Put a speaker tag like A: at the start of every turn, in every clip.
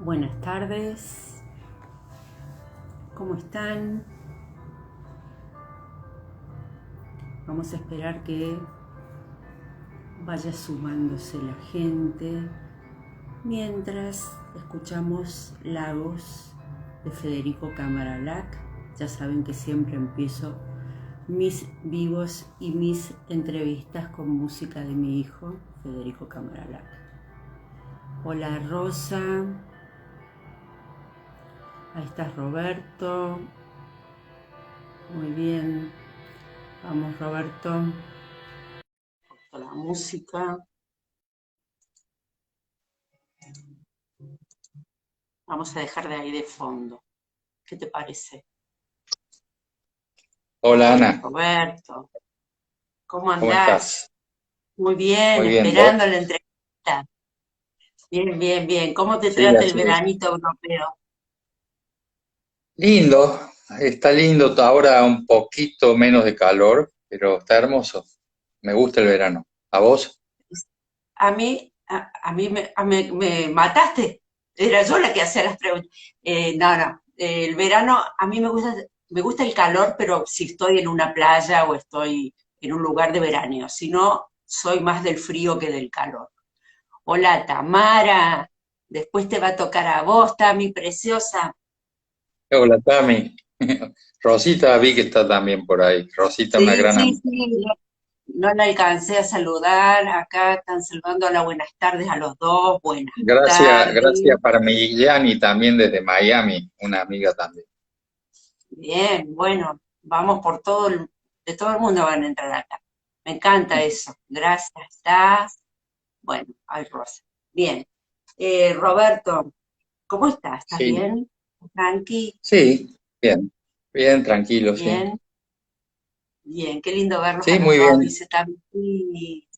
A: Buenas tardes, ¿cómo están? Vamos a esperar que vaya sumándose la gente mientras escuchamos Lagos de Federico Camaralac. Ya saben que siempre empiezo mis vivos y mis entrevistas con música de mi hijo, Federico Camaralac. Hola Rosa, ahí está Roberto, muy bien, vamos Roberto. La música. Vamos a dejar de ahí de fondo. ¿Qué te parece?
B: Hola
A: Hola
B: Ana,
A: Roberto, ¿cómo
B: ¿cómo
A: andás?
B: estás?
A: Muy bien,
B: Muy bien, ¿vos?
A: esperando la entrevista. Bien, bien, bien. ¿Cómo te
B: Sí,
A: trata el
B: así es.
A: veranito europeo?
B: Lindo, está lindo, ahora un poquito menos de calor, pero está hermoso. Me gusta el verano. ¿A vos?
A: Me mataste. Era yo la que hacía las preguntas. No. El verano, a mí me gusta el calor, pero si estoy en una playa o estoy en un lugar de veraneo. Si no, soy más del frío que del calor. Hola Tamara, después te va a tocar a vos, Tami preciosa.
B: Hola Tami. Rosita vi que está también por ahí. Rosita, una
A: Sí,
B: gran
A: sí,
B: amiga.
A: sí, no la alcancé a saludar. Acá están saludando a las buenas tardes a los dos. Buenas
B: Gracias,
A: tardes.
B: gracias Parmigiani también desde Miami, una amiga también.
A: Bien, bueno, vamos por de todo el mundo van a entrar acá. Me encanta eso. Gracias, estás. Bueno, ay, Rosa. Bien. Roberto, ¿cómo estás? ¿Estás
B: Sí,
A: bien? ¿Tranqui?
B: sí, bien, bien, tranquilo, sí.
A: Bien. Bien, qué lindo verlos a
B: Sí,
A: los
B: muy
A: dos,
B: bien.
A: dice Tami.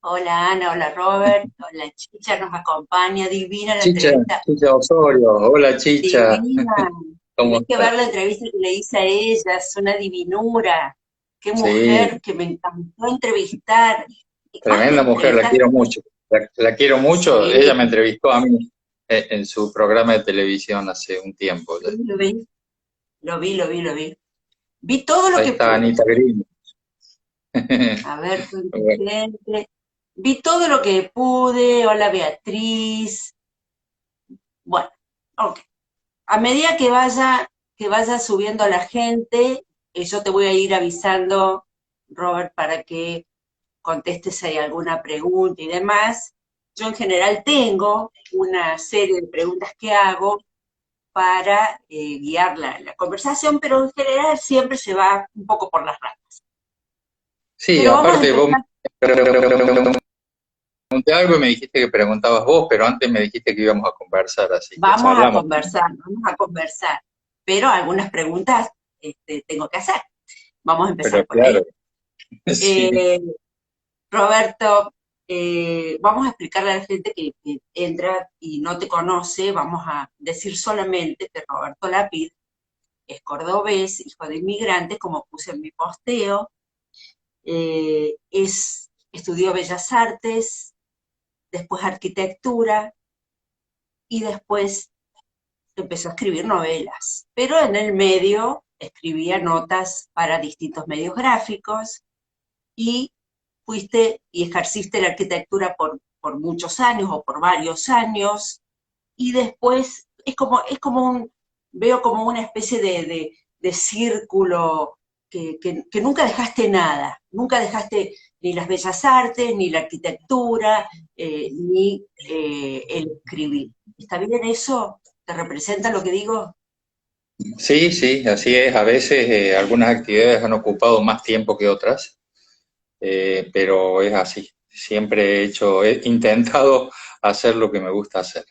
A: Hola Ana, hola Robert, hola Chicha, nos acompaña, divina la
B: Chicha,
A: entrevista,
B: Chicha Osorio, hola Chicha,
A: divina.
B: ¿cómo
A: Tenés que ver
B: estás?
A: la entrevista que le hice a ella, es una divinura. Qué mujer
B: Sí,
A: que me encantó entrevistar. Y más que
B: tremenda mujer, la
A: entrevistar,
B: quiero mucho. La quiero mucho. Ella
A: sí,
B: me entrevistó a mí en su programa de televisión hace un tiempo ya.
A: sí, lo vi. Vi todo lo
B: Ahí
A: que
B: está
A: pude.
B: Anita Green.
A: A ver, cuánta
B: Bueno,
A: gente. Vi todo lo que pude. Hola Beatriz. Bueno, ok. A medida que vaya subiendo la gente, yo te voy a ir avisando, Robert, para que contestes si hay alguna pregunta y demás. Yo en general tengo una serie de preguntas que hago para guiar la conversación, pero en general siempre se va un poco por las ramas.
B: sí,
A: Pero vamos a
B: aparte vos
A: empezar,
B: me pregunté algo y me dijiste que preguntabas vos, pero antes me dijiste que íbamos a conversar, así que charlamos.
A: vamos a conversar, pero algunas preguntas tengo que hacer. Vamos a
B: Pero
A: empezar por
B: claro,
A: ahí.
B: sí,
A: Eh, Roberto, vamos a explicarle a la gente que entra y no te conoce, vamos a decir solamente que Roberto Lapid es cordobés, hijo de inmigrantes, como puse en mi posteo, estudió Bellas Artes, después Arquitectura y después empezó a escribir novelas, pero en el medio escribía notas para distintos medios gráficos y fuiste y ejerciste la arquitectura por muchos años o por varios años, y después es como veo como una especie de círculo que nunca dejaste nada, nunca dejaste ni las bellas artes, ni la arquitectura, ni el escribir. ¿Está bien eso? ¿Te representa lo que digo?
B: sí, sí, así es. A veces algunas actividades han ocupado más tiempo que otras, pero es así. Siempre he intentado hacer lo que me gusta hacer.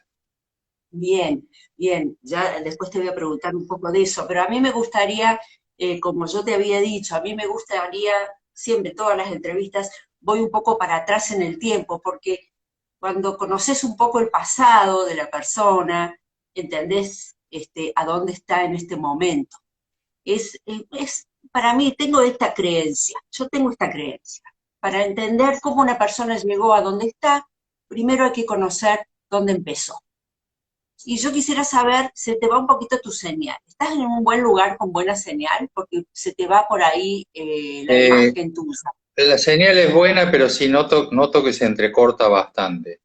A: Bien, bien, ya después te voy a preguntar un poco de eso, pero a mí me gustaría, como yo te había dicho, a mí me gustaría, siempre todas las entrevistas, voy un poco para atrás en el tiempo, porque cuando conoces un poco el pasado de la persona, entendés a dónde está en este momento. Para mí, tengo esta creencia, yo tengo esta creencia. Para entender cómo una persona llegó a donde está, primero hay que conocer dónde empezó. Y yo quisiera saber, se te va un poquito tu señal. ¿Estás en un buen lugar con buena señal? Porque se te va por ahí la
B: Eh,
A: imagen tuya.
B: la señal es buena, pero sí noto que se entrecorta bastante.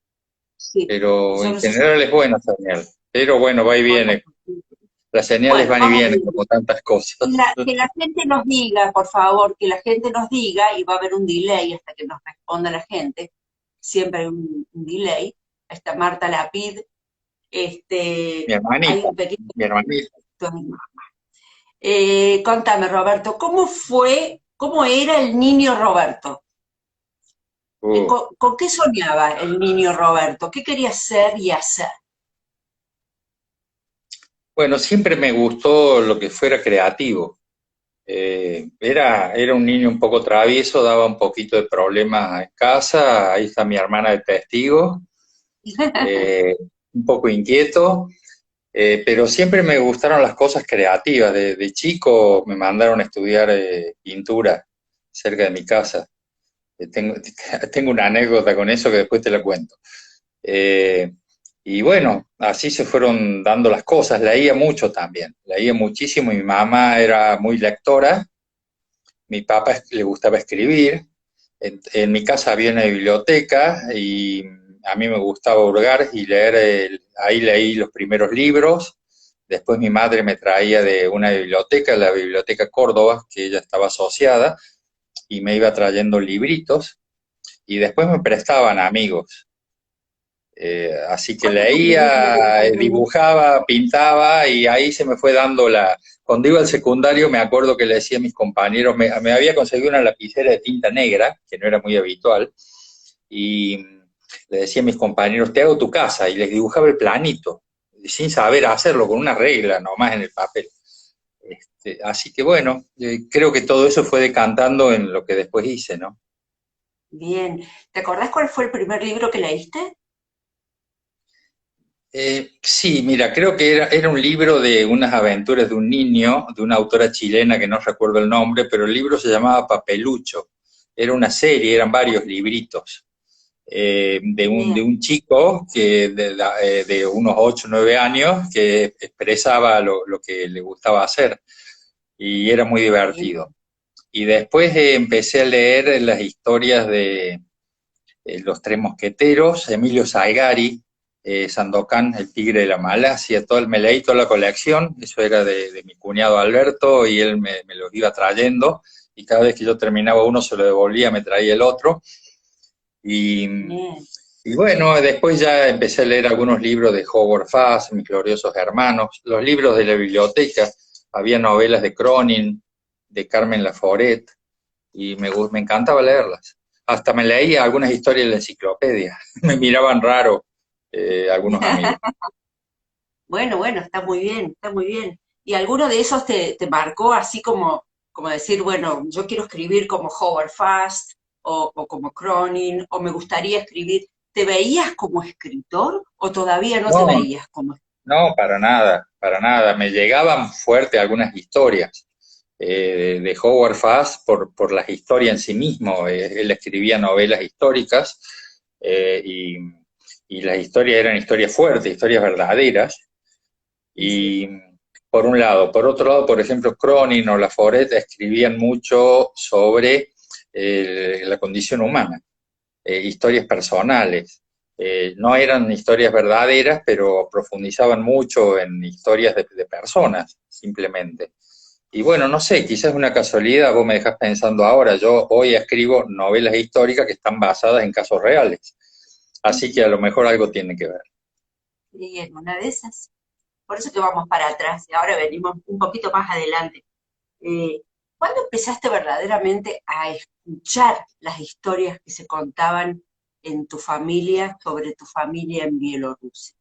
A: Sí,
B: Pero
A: yo
B: en
A: no sé si...
B: general es buena señal. Pero bueno, va y viene. Las señales
A: Bueno,
B: van y
A: vamos
B: vienen
A: viendo.
B: como tantas
A: Y
B: cosas.
A: que la gente nos diga, por favor, que la gente nos diga, y va a haber un delay hasta que nos responda la gente, siempre hay un delay. Está Marta Lapid,
B: Mi
A: hay
B: hermanita,
A: un pequeño...
B: mi hermanita.
A: Contame, Roberto, cómo era el niño Roberto?
B: Uh.
A: ¿Con qué soñaba el niño Roberto? ¿Qué quería ser y hacer?
B: Bueno, siempre me gustó lo que fuera creativo. Era un niño un poco travieso, daba un poquito de problemas en casa, ahí está mi hermana de testigo, eh, un poco inquieto, pero siempre me gustaron las cosas creativas. De chico me mandaron a estudiar pintura cerca de mi casa. Tengo, tengo una anécdota con eso que después te la cuento. Eh, y bueno, así se fueron dando las cosas. Leía mucho también, leía muchísimo. Mi mamá era muy lectora, mi papá le gustaba escribir. En mi casa había una biblioteca y a mí me gustaba hurgar y leer. Ahí leí los primeros libros. Después mi madre me traía de una biblioteca, la Biblioteca Córdoba, que ella estaba asociada, y me iba trayendo libritos. Y después me prestaban amigos. Así que
A: ¿Cuántos libros
B: leía,
A: tenés?
B: dibujaba, pintaba y ahí se me fue dando la... Cuando iba al secundario me acuerdo que le decía a mis compañeros, me había conseguido una lapicera de tinta negra, que no era muy habitual, y le decía a mis compañeros, te hago tu casa, y les dibujaba el planito, sin saber hacerlo, con una regla nomás en el papel. Así que bueno, creo que todo eso fue decantando en lo que después hice, ¿no?
A: Bien. ¿Te acordás cuál fue el primer libro que leíste?
B: Sí, mira, creo que era un libro de unas aventuras de un niño, de una autora chilena que no recuerdo el nombre, pero el libro se llamaba Papelucho. Era una serie, eran varios libritos de
A: Bien,
B: un chico de unos 8 o 9 años que expresaba lo que le gustaba hacer y era muy
A: bien.
B: divertido. Y después empecé a leer las historias de Los Tres Mosqueteros, Emilio Salgari, Sandokan, el Tigre de la Malasia, me leí toda la colección, eso era de mi cuñado Alberto y él me los iba trayendo y cada vez que yo terminaba uno se lo devolvía, me traía el otro. Y,
A: Bien.
B: y bueno, después ya empecé a leer algunos libros de Howard Fast, Mis Gloriosos Hermanos, los libros de la biblioteca, había novelas de Cronin, de Carmen Laforet, y me encantaba leerlas. Hasta me leía algunas historias de la enciclopedia. Me miraban raro algunos amigos.
A: Bueno, bueno, está muy bien, está muy bien. ¿Y alguno de esos te marcó así como decir, bueno, yo quiero escribir como Howard Fast o como Cronin, o me gustaría escribir? ¿Te veías como escritor o todavía no te
B: No,
A: veías como escritor?
B: no, para nada, para nada. Me llegaban fuerte algunas historias de Howard Fast por las historias en sí mismo. Él escribía novelas históricas eh, y, y las historias eran historias fuertes, historias verdaderas.
A: Sí,
B: Y por un lado. Por otro lado, por ejemplo, Cronin o Laforet escribían mucho sobre la condición humana, historias personales. No eran historias verdaderas, pero profundizaban mucho en historias de personas, simplemente. Y bueno, no sé, quizás es una casualidad, vos me dejás pensando ahora, yo hoy escribo novelas históricas que están basadas en casos reales, así que a lo mejor algo tiene que ver.
A: sí, en una de esas. Por eso que vamos para atrás y ahora venimos un poquito más adelante. Eh, ¿Cuándo empezaste verdaderamente a escuchar las historias que se contaban en tu familia sobre tu familia en Bielorrusia?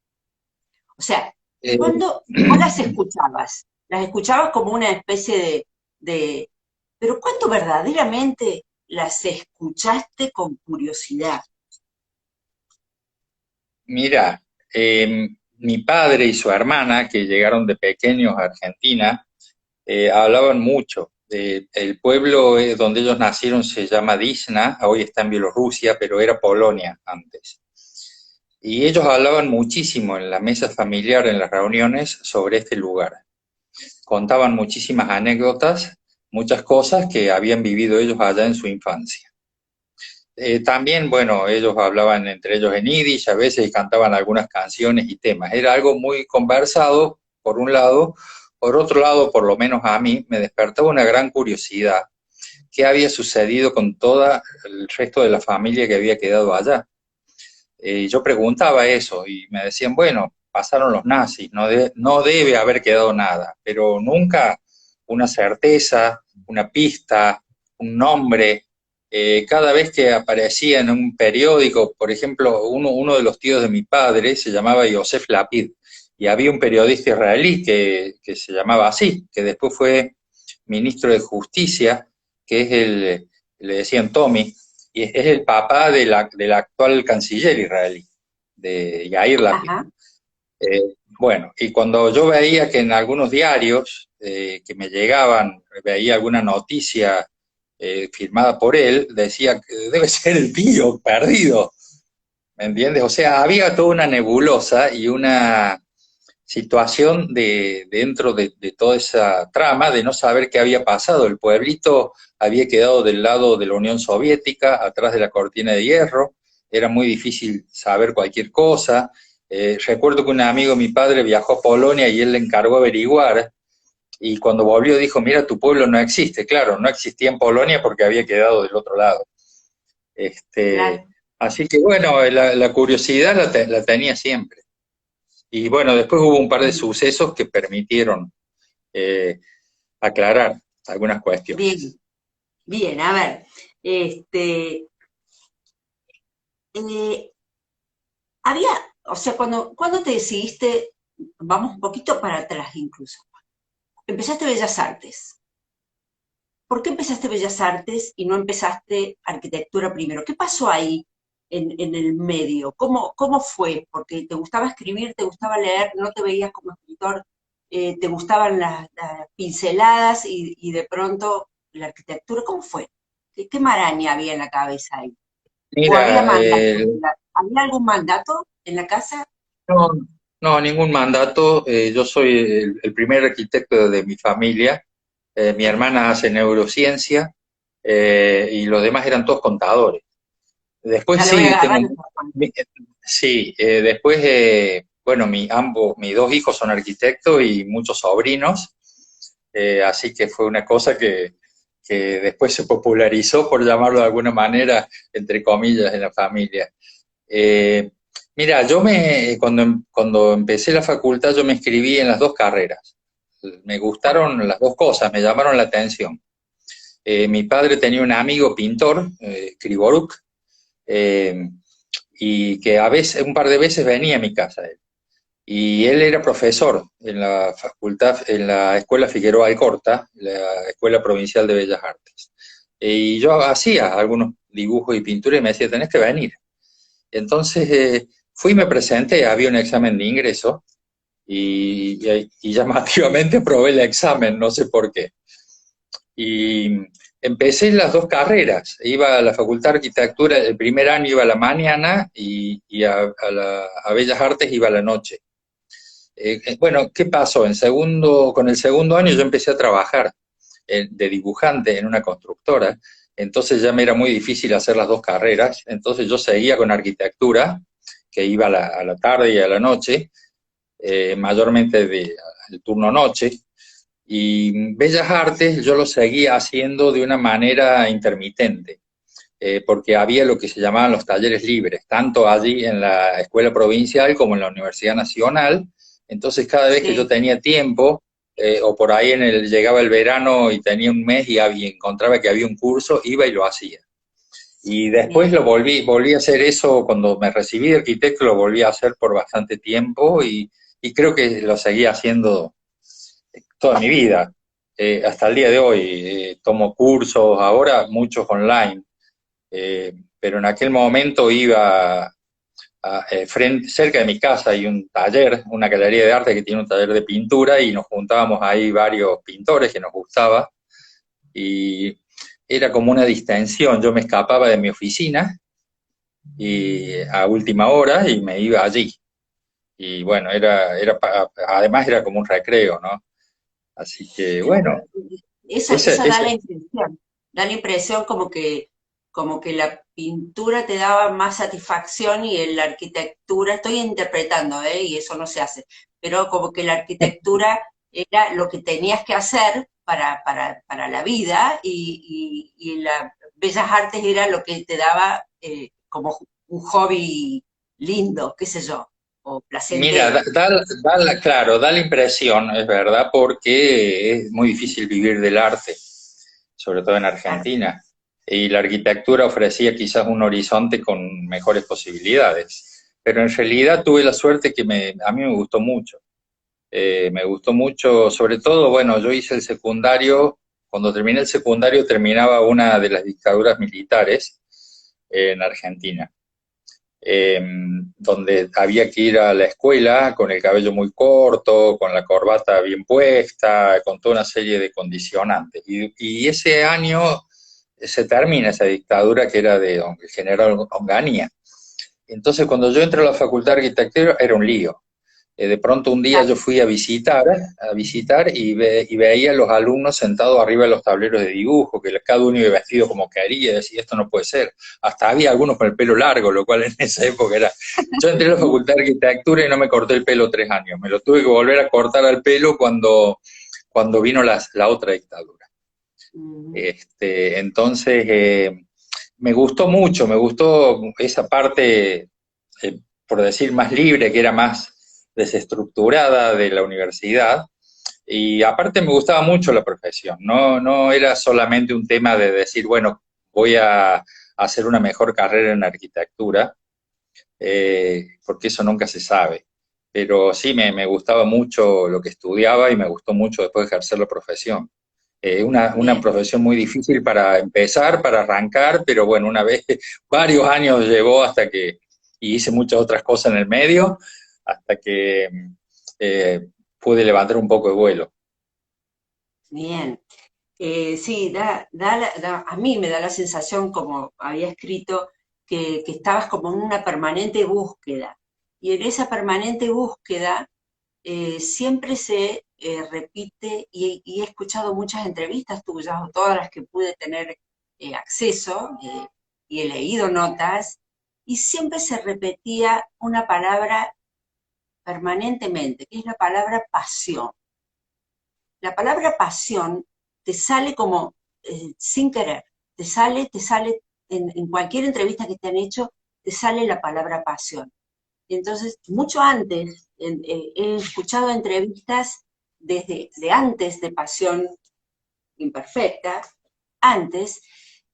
A: O sea,
B: Eh,
A: ¿cuándo vos las escuchabas como una especie de, pero cuándo verdaderamente las escuchaste con curiosidad?
B: Mira, mi padre y su hermana, que llegaron de pequeños a Argentina, hablaban mucho. El pueblo donde ellos nacieron se llama Disna, hoy está en Bielorrusia, pero era Polonia antes. Y ellos hablaban muchísimo en la mesa familiar, en las reuniones, sobre este lugar. Contaban muchísimas anécdotas, muchas cosas que habían vivido ellos allá en su infancia. También, bueno, ellos hablaban entre ellos en yiddish, a veces cantaban algunas canciones y temas. Era algo muy conversado, por un lado. Por otro lado, por lo menos a mí, me despertaba una gran curiosidad. ¿Qué había sucedido con todo el resto de la familia que había quedado allá? Yo preguntaba eso y me decían, bueno, pasaron los nazis, no debe haber quedado nada, pero nunca una certeza, una pista, un nombre. Cada vez que aparecía en un periódico, por ejemplo, uno de los tíos de mi padre se llamaba Yosef Lapid, y había un periodista israelí que se llamaba así, que después fue ministro de Justicia, que es le decían Tommy, y es el papá del actual canciller israelí, de Yair Lapid.
A: Ajá.
B: Bueno, y cuando yo veía que en algunos diarios que me llegaban, veía alguna noticia firmada por él, decía que debe ser el tío perdido, ¿me entiendes? O sea, había toda una nebulosa y una situación dentro de toda esa trama de no saber qué había pasado. El pueblito había quedado del lado de la Unión Soviética, atrás de la cortina de hierro, era muy difícil saber cualquier cosa. Recuerdo que un amigo de mi padre viajó a Polonia y él le encargó averiguar, y cuando volvió dijo, mira, tu pueblo no existe. Claro, no existía en Polonia porque había quedado del otro lado. Este,
A: Claro.
B: así que bueno, la curiosidad la tenía siempre. Y bueno, después hubo un par de sucesos que permitieron eh, aclarar algunas cuestiones.
A: Bien, bien, a ver, este, eh, había, o sea, cuando te decidiste, vamos un poquito para atrás incluso, empezaste Bellas Artes. ¿Por qué empezaste Bellas Artes y no empezaste arquitectura primero? ¿Qué pasó ahí en el medio? ¿Cómo fue? Porque te gustaba escribir, te gustaba leer, no te veías como escritor, te gustaban las pinceladas y de pronto la arquitectura. ¿Cómo fue? ¿Qué maraña había en la cabeza ahí? ¿O había
B: Mira,
A: mandato? ¿Había algún mandato en la casa?
B: no, no, ningún mandato. Yo soy el primer arquitecto de mi familia. Mi hermana hace neurociencia y los demás eran todos contadores. Después
A: Ya le voy a
B: sí,
A: agarrar esa parte.
B: sí, después, bueno, mis dos hijos son arquitectos y muchos sobrinos, así que fue una cosa que después se popularizó, por llamarlo de alguna manera, entre comillas, en la familia. Eh, Mira, cuando empecé la facultad yo me inscribí en las dos carreras. Me gustaron las dos cosas, me llamaron la atención. Mi padre tenía un amigo pintor, Kriboruk, eh, y que a veces, un par de veces venía a mi casa él. Y él era profesor en la facultad, en la Escuela Figueroa Alcorta, la Escuela Provincial de Bellas Artes. Y yo hacía algunos dibujos y pinturas y me decía, tenés que venir. Entonces fui y me presenté, había un examen de ingreso y llamativamente aprobé el examen, no sé por qué. Y empecé las dos carreras. Iba a la Facultad de Arquitectura, el primer año iba a la mañana y a Bellas Artes iba a la noche. Bueno, ¿qué pasó? Con el segundo año yo empecé a trabajar de dibujante en una constructora, entonces ya me era muy difícil hacer las dos carreras, entonces yo seguía con arquitectura, que iba a la tarde y a la noche, mayormente el turno noche, y Bellas Artes yo lo seguía haciendo de una manera intermitente, porque había lo que se llamaban los talleres libres, tanto allí en la Escuela Provincial como en la Universidad Nacional. Entonces cada vez que yo
A: Sí,
B: tenía tiempo, o por ahí llegaba el verano y tenía un mes y encontraba que había un curso, iba y lo hacía. Y después
A: bien.
B: volví a hacer eso cuando me recibí de arquitecto, lo volví a hacer por bastante tiempo y creo que lo seguí haciendo toda mi vida, hasta el día de hoy. Tomo cursos, ahora muchos online, pero en aquel momento iba cerca de mi casa hay un taller, una galería de arte que tiene un taller de pintura y nos juntábamos ahí varios pintores que nos gustaba y era como una distensión. Yo me escapaba de mi oficina y a última hora y me iba allí. Y bueno, además era como un recreo, ¿no? Así que bueno,
A: Claro, eso,
B: ese,
A: eso
B: ese,
A: da la impresión como que la pintura te daba más satisfacción y en la arquitectura, estoy interpretando, y eso no se hace, pero como que la arquitectura era lo que tenías que hacer para la vida y las bellas artes era lo que te daba como un hobby lindo, qué sé yo, o
B: mira,
A: placentero.
B: claro, da la impresión, es verdad, porque es muy difícil vivir del arte, sobre todo en
A: Claro.
B: Argentina. Y la arquitectura ofrecía quizás un horizonte con mejores posibilidades. Pero en realidad tuve la suerte que a mí me gustó mucho. Me gustó mucho, sobre todo, bueno, yo hice el secundario, cuando terminé el secundario terminaba una de las dictaduras militares en Argentina, eh, donde había que ir a la escuela con el cabello muy corto, con la corbata bien puesta, con toda una serie de condicionantes. Y ese año se termina esa dictadura que era de el general Onganía. Entonces, cuando yo entré a la Facultad de Arquitectura, era un lío. De pronto un día yo fui a visitar y veía a los alumnos sentados arriba de los tableros de dibujo, que cada uno iba vestido como quería, y decía, esto no puede ser. Hasta había algunos con el pelo largo, lo cual en esa época era... Yo entré a la Facultad de Arquitectura y no me corté el pelo 3 años, me lo tuve que volver a cortar al pelo cuando vino la otra dictadura.
A: Ujú.
B: Entonces, me gustó esa parte, por decir, más libre, que era más desestructurada de la universidad. Y aparte me gustaba mucho la profesión, no era solamente un tema de decir, bueno, voy a hacer una mejor carrera en arquitectura, porque eso nunca se sabe. Pero sí, me gustaba mucho lo que estudiaba y me gustó mucho después ejercer la profesión. Una
A: Bien.
B: profesión muy difícil para empezar, para arrancar, pero bueno, una vez, varios años llevó y hice muchas otras cosas en el medio, hasta que pude levantar un poco de vuelo.
A: Bien. Sí, a mí me da la sensación, como había escrito, que estabas como en una permanente búsqueda. Y en esa permanente búsqueda siempre se repite, y he escuchado muchas entrevistas tuyas, o todas las que pude tener acceso, y he leído notas, y siempre se repetía una palabra permanentemente, que es la palabra pasión. La palabra pasión te sale como sin querer, te sale en cualquier entrevista que te han hecho, te sale la palabra pasión. Entonces, mucho antes, he escuchado entrevistas desde antes de Pasión Imperfecta, antes,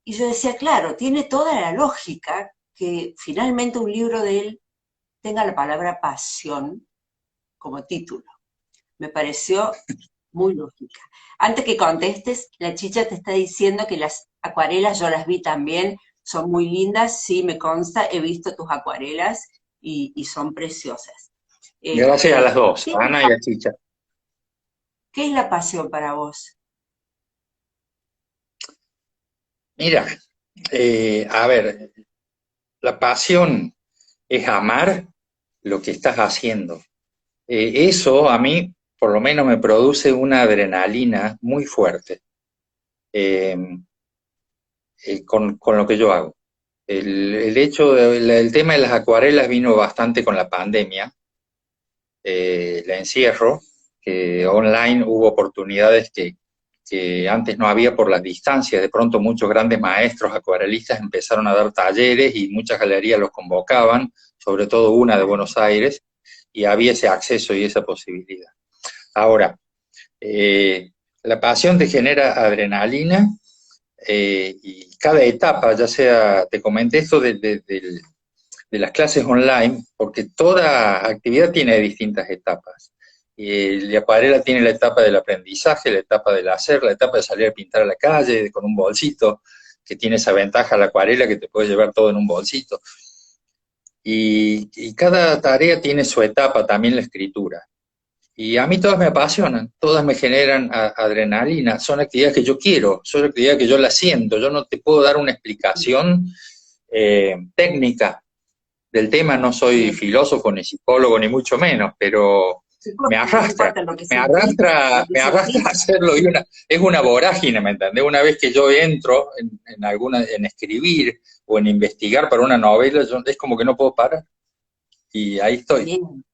A: y yo decía, claro, tiene toda la lógica que finalmente un libro de él tenga la palabra pasión como título. Me pareció muy lógica. Antes que contestes, la chicha te está diciendo que las acuarelas yo las vi también, son muy lindas, sí, me consta, he visto tus acuarelas y son preciosas.
B: Gracias a las dos,
A: ¿Qué,
B: a Ana y a Chicha.
A: qué es la pasión para vos?
B: Mira, a ver, la pasión es amar lo que estás haciendo. Eso a mí, por lo menos, me produce una adrenalina muy fuerte eh, con lo que yo hago. El tema de las acuarelas vino bastante con la pandemia, el encierro, que online hubo oportunidades que antes no había por las distancias. De pronto muchos grandes maestros acuarelistas empezaron a dar talleres y muchas galerías los convocaban, sobre todo una de Buenos Aires, y había ese acceso y esa posibilidad. Ahora, la pasión te genera adrenalina, y cada etapa, ya sea, te comenté esto de las clases online, porque toda actividad tiene distintas etapas. La acuarela tiene la etapa del aprendizaje, la etapa del hacer, la etapa de salir a pintar a la calle con un bolsito, que tiene esa ventaja la acuarela que te puede llevar todo en un bolsito. Y cada tarea tiene su etapa, también la escritura. Y a mí todas me apasionan, todas me generan adrenalina, son actividades que yo quiero, son actividades que yo las siento, yo no te puedo dar una explicación técnica del tema, no soy
A: Bien.
B: filósofo ni psicólogo ni mucho menos, pero me
A: No
B: arrastra,
A: importa lo que
B: me arrastra a
A: sentís.
B: hacerlo y es una vorágine, ¿me entendés? Una vez que yo entro en escribir o en investigar para una novela, es como que no puedo parar. Y ahí estoy.
A: Bien,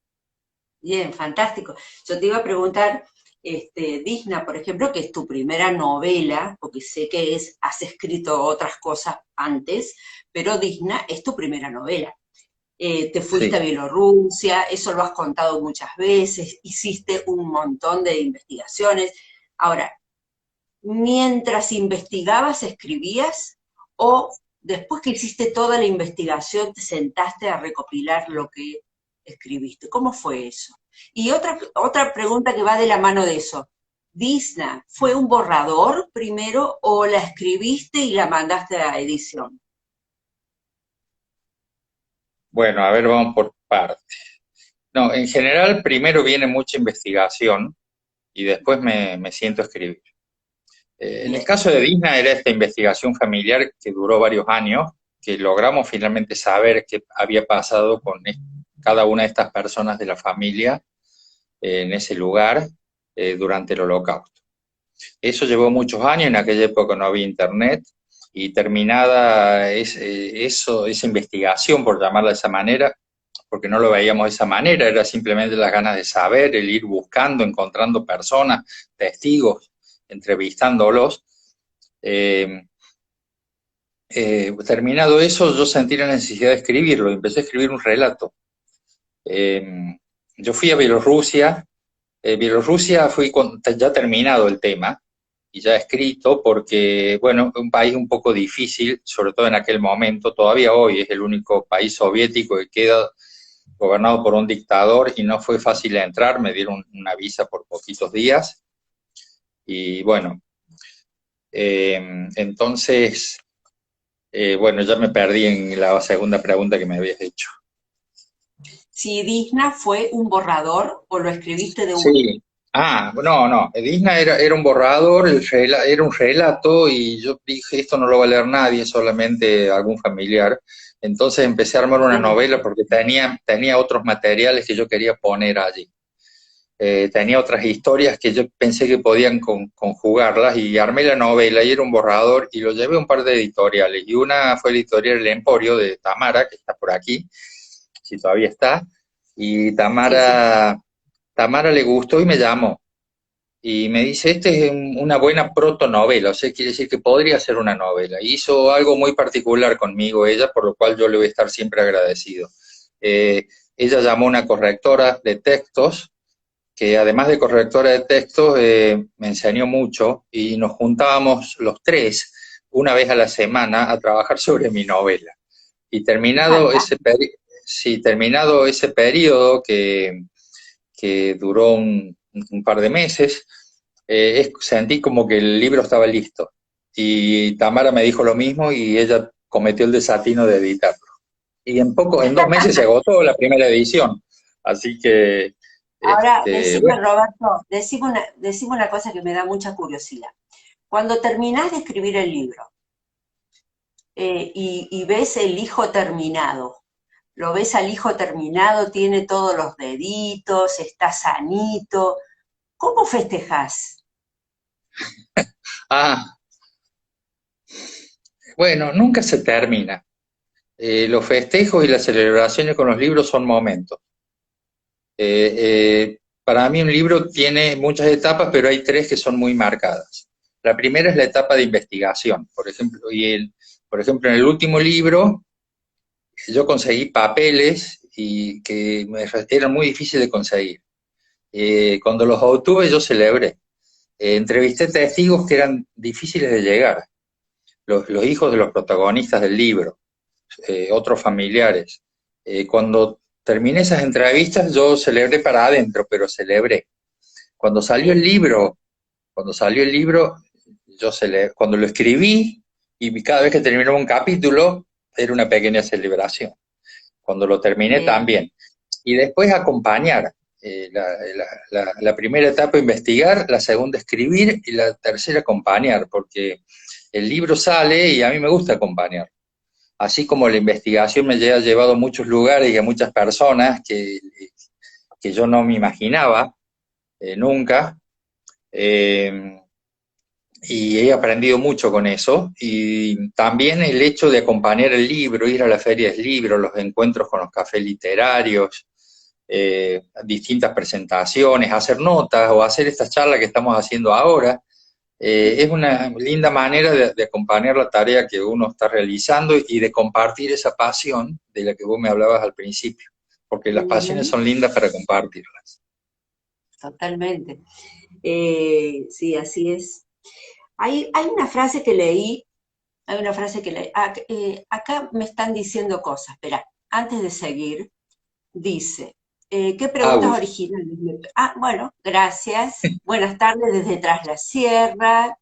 A: bien, fantástico. Yo te iba a preguntar, Disna, por ejemplo, que es tu primera novela, porque sé que has escrito otras cosas antes, pero Disna es tu primera novela. Te fuiste a
B: Sí.
A: Bielorrusia, eso lo has contado muchas veces, hiciste un montón de investigaciones. Ahora, mientras investigabas, escribías, o después que hiciste toda la investigación, te sentaste a recopilar lo que escribiste. ¿Cómo fue eso? Y otra pregunta que va de la mano de eso. ¿Disna fue un borrador primero o la escribiste y la mandaste a edición?
B: Bueno, a ver, vamos por partes. No, en general, primero viene mucha investigación y después me siento a escribir. En el
A: Bien,
B: caso de Disney era esta investigación familiar que duró varios años, que logramos finalmente saber qué había pasado con cada una de estas personas de la familia en ese lugar durante el Holocausto. Eso llevó muchos años, en aquella época no había internet, y terminada esa investigación, por llamarla de esa manera, porque no lo veíamos de esa manera, era simplemente las ganas de saber, el ir buscando, encontrando personas, testigos, entrevistándolos. Eh, Terminado eso, yo sentí la necesidad de escribirlo, y empecé a escribir un relato. Eh, yo fui a Bielorrusia, Bielorrusia fui ya terminado el tema, y ya escrito, porque, bueno, un país un poco difícil, sobre todo en aquel momento, todavía hoy es el único país soviético que queda gobernado por un dictador y no fue fácil entrar, me dieron una visa por poquitos días, y bueno, entonces, bueno, ya me perdí en la segunda pregunta que me habías hecho.
A: si Disna fue un borrador o lo escribiste de una.
B: Sí. Ah, no, no. Disney era un borrador, era un relato y yo dije, esto no lo va a leer nadie, solamente algún familiar. Entonces empecé a armar una
A: Bien,
B: novela porque tenía otros materiales que yo quería poner allí. Tenía otras historias que yo pensé que podían conjugarlas y armé la novela y era un borrador y lo llevé a un par de editoriales. Y una fue la editorial El Emporio de Tamara, que está por aquí, si todavía está. Y
A: sí, sí.
B: Tamara le gustó y me llamó. Y me dice, este es una buena protonovela, o sea, quiere decir que podría ser una novela. Hizo algo muy particular conmigo ella, por lo cual yo le voy a estar siempre agradecido. Eh, Ella llamó a una correctora de textos, que además de correctora de textos, me enseñó mucho y nos juntábamos los tres una vez a la semana a trabajar sobre mi novela. Y terminado ese periodo que duró un par de meses, sentí como que el libro estaba listo. Y Tamara me dijo lo mismo y ella cometió el desatino de editarlo. Y en 2 meses se agotó la primera edición. Así que,
A: Ahora,
B: bueno,
A: decime, Roberto, decime una cosa que me da mucha curiosidad. Cuando terminás de escribir el libro y ves el hijo terminado, lo ves al hijo terminado, tiene todos los deditos, está sanito, ¿cómo festejás?
B: ah, bueno, nunca se termina. Los festejos y las celebraciones con los libros son momentos. Para mí un libro tiene muchas etapas, pero hay tres que son muy marcadas. La primera es la etapa de investigación, por ejemplo, por ejemplo, en el último libro yo conseguí papeles y que eran muy difíciles de conseguir. Cuando los obtuve yo celebré. Entrevisté testigos que eran difíciles de llegar, los hijos de los protagonistas del libro, otros familiares. Cuando terminé esas entrevistas yo celebré para adentro, pero celebré. Cuando salió el
A: Bien,
B: libro, cuando salió el libro, cuando lo escribí y cada vez que terminaba un capítulo era una pequeña celebración. Cuando lo terminé
A: bien,
B: también. Y después acompañar. La primera etapa investigar, la segunda escribir y la tercera acompañar, porque el libro sale y a mí me gusta acompañar. así como la investigación me ha llevado a muchos lugares y a muchas personas que yo no me imaginaba nunca, eh, y he aprendido mucho con eso. Y también el hecho de acompañar el libro, ir a las ferias del libro, los encuentros con los cafés literarios, distintas presentaciones, hacer notas o hacer estas charlas que estamos haciendo ahora, es una linda manera de acompañar la tarea que uno está realizando y de compartir esa pasión de la que vos me hablabas al principio, porque las pasiones
A: Ujú,
B: son lindas para compartirlas.
A: totalmente. Sí, así es. Hay una frase que leí, hay una frase que leí, acá me están diciendo cosas, espera, antes de seguir, dice, ¿qué preguntas
B: Aus,
A: originales? Bueno, gracias. Buenas tardes desde Tras la Sierra.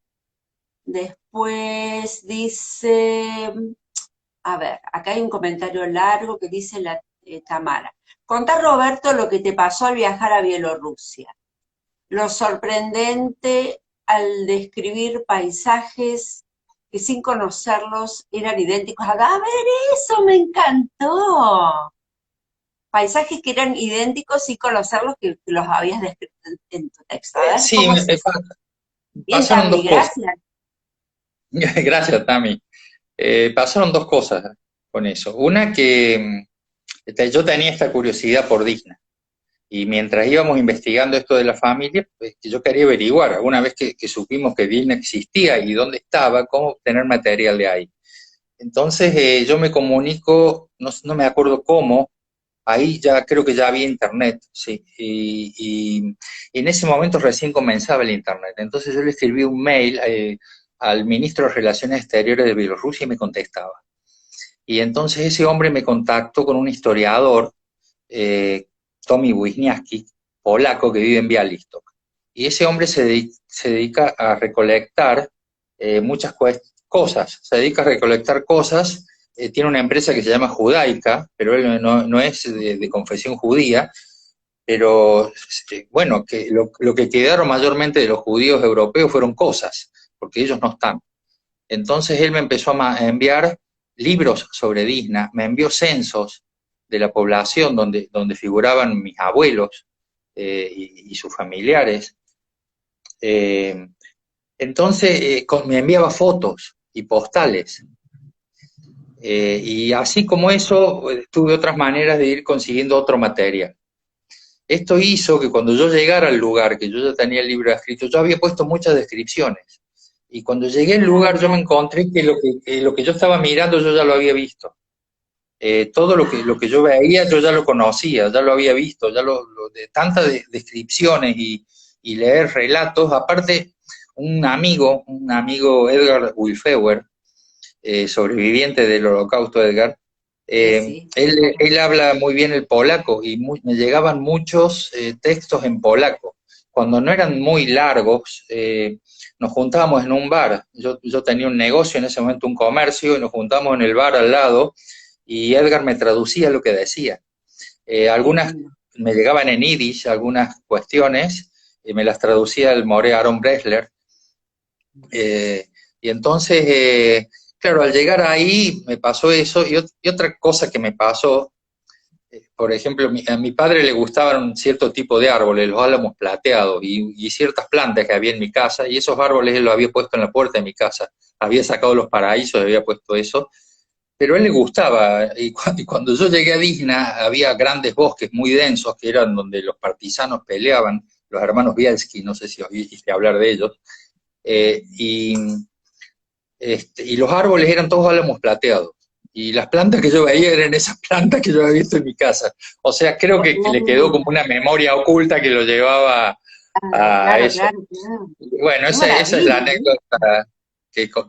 A: Después dice, a ver, acá hay un comentario largo que dice Tamara. Contá, Roberto, lo que te pasó al viajar a Bielorrusia. Lo sorprendente al describir paisajes que sin conocerlos eran idénticos. A ver, eso me encantó. Paisajes que eran idénticos sin conocerlos que los habías descrito en tu texto. A ver,
B: sí,
A: ¿cómo es eso? Bien,
B: pasaron
A: Tami,
B: dos cosas.
A: gracias.
B: Gracias, Tami. Pasaron dos cosas con eso. Una que yo tenía esta curiosidad por Disney. Y mientras íbamos investigando esto de la familia, pues, que yo quería averiguar, una vez que supimos que Disney existía y dónde estaba, cómo obtener material de ahí. Entonces yo me comunico, no me acuerdo cómo, ahí ya creo que ya había internet, sí, y en ese momento recién comenzaba el internet. Entonces yo le escribí un mail al ministro de Relaciones Exteriores de Bielorrusia y me contestaba. Y entonces ese hombre me contactó con un historiador, eh, Tommy Wisniewski, polaco que vive en Bialystok. Y ese hombre se dedica a recolectar muchas cosas, se dedica a recolectar cosas, tiene una empresa que se llama Judaica, pero él no es de confesión judía, pero bueno, que lo que quedaron mayormente de los judíos europeos fueron cosas, porque ellos no están. Entonces él me empezó a enviar libros sobre Disney, me envió censos de la población donde figuraban mis abuelos y sus familiares. Eh, entonces me enviaba fotos y postales. Y así como eso, tuve otras maneras de ir consiguiendo otro material. Esto hizo que cuando yo llegara al lugar, que yo ya tenía el libro escrito, yo había puesto muchas descripciones. Y cuando llegué al
A: Ah,
B: lugar, yo me
A: mirá.
B: encontré que lo que yo estaba mirando, yo ya lo había visto. Todo lo que yo veía, yo ya lo conocía, ya lo había visto, de tantas descripciones y leer relatos. Aparte, un amigo Edgar Wilfewer, sobreviviente del Holocausto, Edgar,
A: Sí, sí.
B: él habla muy bien el polaco y me llegaban muchos textos en polaco. Cuando no eran muy largos, nos juntábamos en un bar. Yo tenía un negocio en ese momento, un comercio, y nos juntábamos en el bar al lado y Edgar me traducía lo que decía.
A: Qué
B: Algunas
A: lindo.
B: me llegaban en yiddish, algunas cuestiones, y me las traducía el More Aaron Bresler. Eh, y entonces, claro, al llegar ahí me pasó eso y otra cosa que me pasó, por ejemplo, a mi padre le gustaban un cierto tipo de árboles, los álamos plateados y ciertas plantas que había en mi casa y esos árboles él los había puesto en la puerta de mi casa. Había sacado los paraísos, había puesto eso, pero a él le gustaba y cuando yo llegué a Disney había grandes bosques muy densos que eran donde los partisanos peleaban, los hermanos Bielski, no sé si oíste hablar de ellos, eh, y y los árboles eran todos álamos plateados. Y las plantas que yo veía eran esas plantas que yo había visto en mi casa. O sea, creo que le quedó como
A: Oh,
B: una memoria oculta que lo llevaba
A: claro,
B: a
A: claro,
B: eso.
A: claro, claro.
B: Bueno,
A: Qué
B: esa es la
A: maravilla, ¿no?
B: anécdota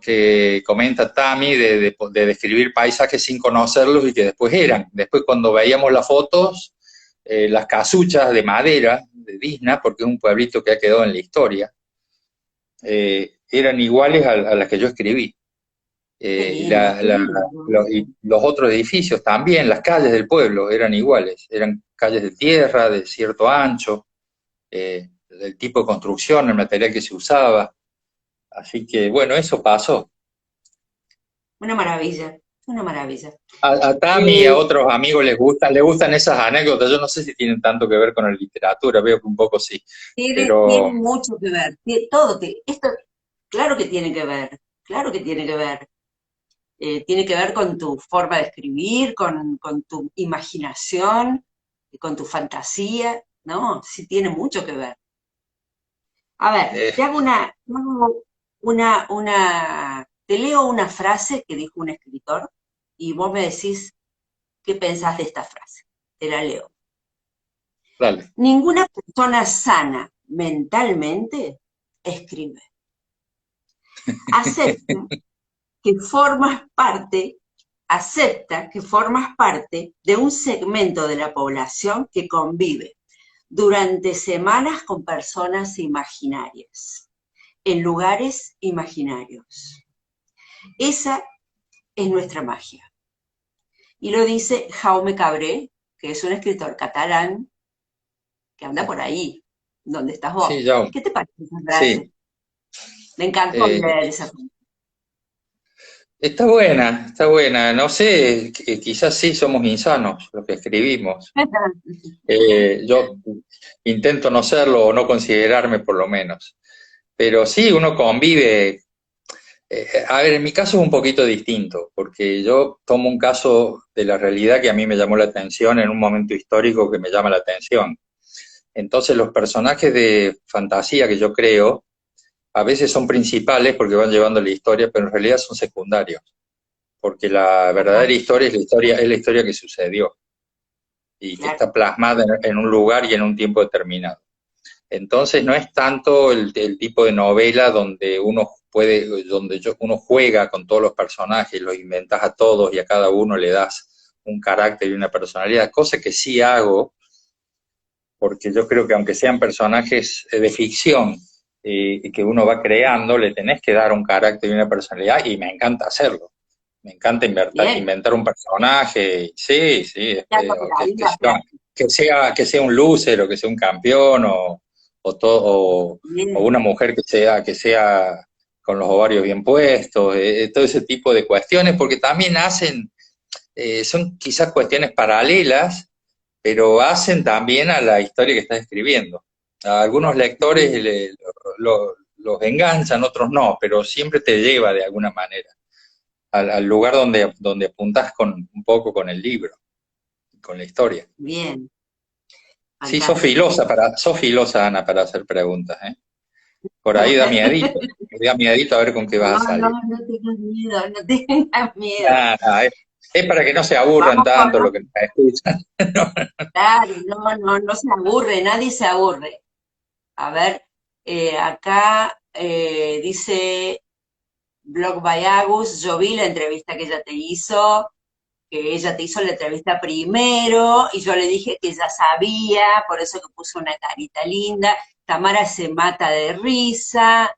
B: que comenta Tami de describir paisajes sin conocerlos y que después eran. Después cuando veíamos las fotos, las casuchas de madera de Disney, porque es un pueblito que ha quedado en la historia, eran iguales a las que yo escribí.
A: Qué lindo, qué lindo.
B: Y los otros edificios también, las calles del pueblo eran iguales, eran calles de tierra, de cierto ancho, del tipo de construcción, el material que se usaba. Así que bueno, eso pasó.
A: Una maravilla. una maravilla.
B: A Tami y
A: Eh,
B: a otros amigos les gustan esas anécdotas. Yo no sé si tienen tanto que ver con la literatura, veo que un poco sí,
A: tiene
B: pero
A: mucho que ver, todo, esto, claro que tiene que ver, claro que tiene que ver. Tiene que ver con tu forma de escribir, con tu imaginación, con tu fantasía, ¿no? Sí tiene mucho que ver. A ver,
B: eh,
A: te hago te leo una frase que dijo un escritor y vos me decís qué pensás de esta frase. Te la leo.
B: dale.
A: Ninguna persona sana mentalmente escribe. Acepta que formas parte, acepta que formas parte de un segmento de la población que convive durante semanas con personas imaginarias, en lugares imaginarios. Esa es nuestra magia. Y lo dice Jaume Cabré, que es un escritor catalán que anda por ahí, donde estás vos.
B: Sí, ya,
A: ¿Qué te parece esa frase?
B: sí.
A: Me encantó
B: Eh,
A: leer esa frase.
B: Está buena, está buena. No sé, quizás sí somos insanos los que escribimos. Yo intento no serlo o no considerarme por lo menos. Pero sí, uno convive. A ver, en mi caso es un poquito distinto, porque yo tomo un caso de la realidad que a mí me llamó la atención en un momento histórico que me llama la atención. Entonces los personajes de fantasía que yo creo a veces son principales porque van llevando la historia, pero en realidad son secundarios, porque la
A: Ajá,
B: verdadera es la historia que sucedió y que
A: claro,
B: está plasmada en un lugar y en un tiempo determinado. Entonces no es tanto el tipo de novela donde uno puede, uno juega con todos los personajes, los inventas a todos y a cada uno le das un carácter y una personalidad, cosa que sí hago, porque yo creo que aunque sean personajes de ficción y que uno va creando, le tenés que dar un carácter y una personalidad y me encanta hacerlo. Me encanta
A: bien,
B: inventar un personaje, sí, sí,
A: ya por ahí la frase.
B: que sea un loser o que sea un campeón o
A: Bien,
B: una mujer que sea con los ovarios bien puestos, todo ese tipo de cuestiones, porque también son quizás cuestiones paralelas, pero hacen también a la historia que estás escribiendo. A algunos lectores
A: bien.
B: los enganchan, otros no, pero siempre te lleva de alguna manera al lugar donde apuntás un poco con el libro, con la historia.
A: Bien,
B: Sí,
A: fantástico.
B: sos filosa, Ana, para hacer preguntas, ¿eh? Por ahí da miedito a ver con qué
A: No,
B: vas a
A: no,
B: salir.
A: no tengas miedo, no tengas miedo.
B: Nada, es para que no se aburran
A: Vamos con
B: tanto lo que
A: otro.
B: nos escuchan.
A: Claro, no, no, no se aburre, nadie se aburre. A ver, acá dice Blog by Agus, yo vi la entrevista que ella te hizo, que ella te hizo la entrevista primero, y yo le dije que ella sabía, por eso que puso una carita linda. Tamara se mata de risa.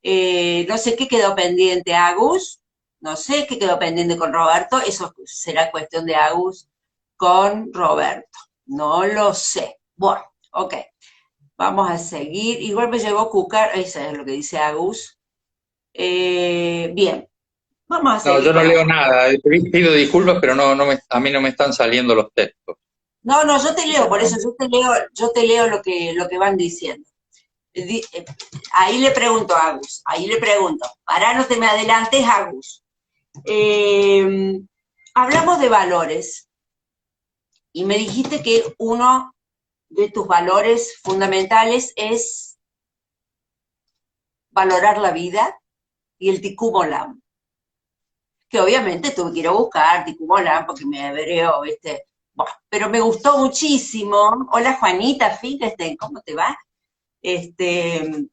A: No sé qué quedó pendiente, Agus. No sé qué quedó pendiente con Roberto. Eso será cuestión de Agus con Roberto. No lo sé. Bueno, ok. Vamos a seguir. Igual me llegó Cucar. Eso es lo que dice Agus. Bien. Vamos a
B: No,
A: seguir
B: yo no
A: con
B: leo
A: acá.
B: nada, pido disculpas, pero a mí no me están saliendo los textos.
A: No, no, yo te
B: Así
A: leo,
B: que
A: por
B: no.
A: eso yo te leo lo que van diciendo. Ahí le pregunto a Agus, ahí le pregunto. Para no te me adelantes, Agus. Eh, Hablamos de valores y me dijiste que uno de tus valores fundamentales es valorar la vida y el tikkun olam, que obviamente tuve que ir a buscar tikkun olam porque me hebreo, ¿viste? Bueno, pero me gustó muchísimo. Hola Juanita, fíjate, ¿cómo te va? Este,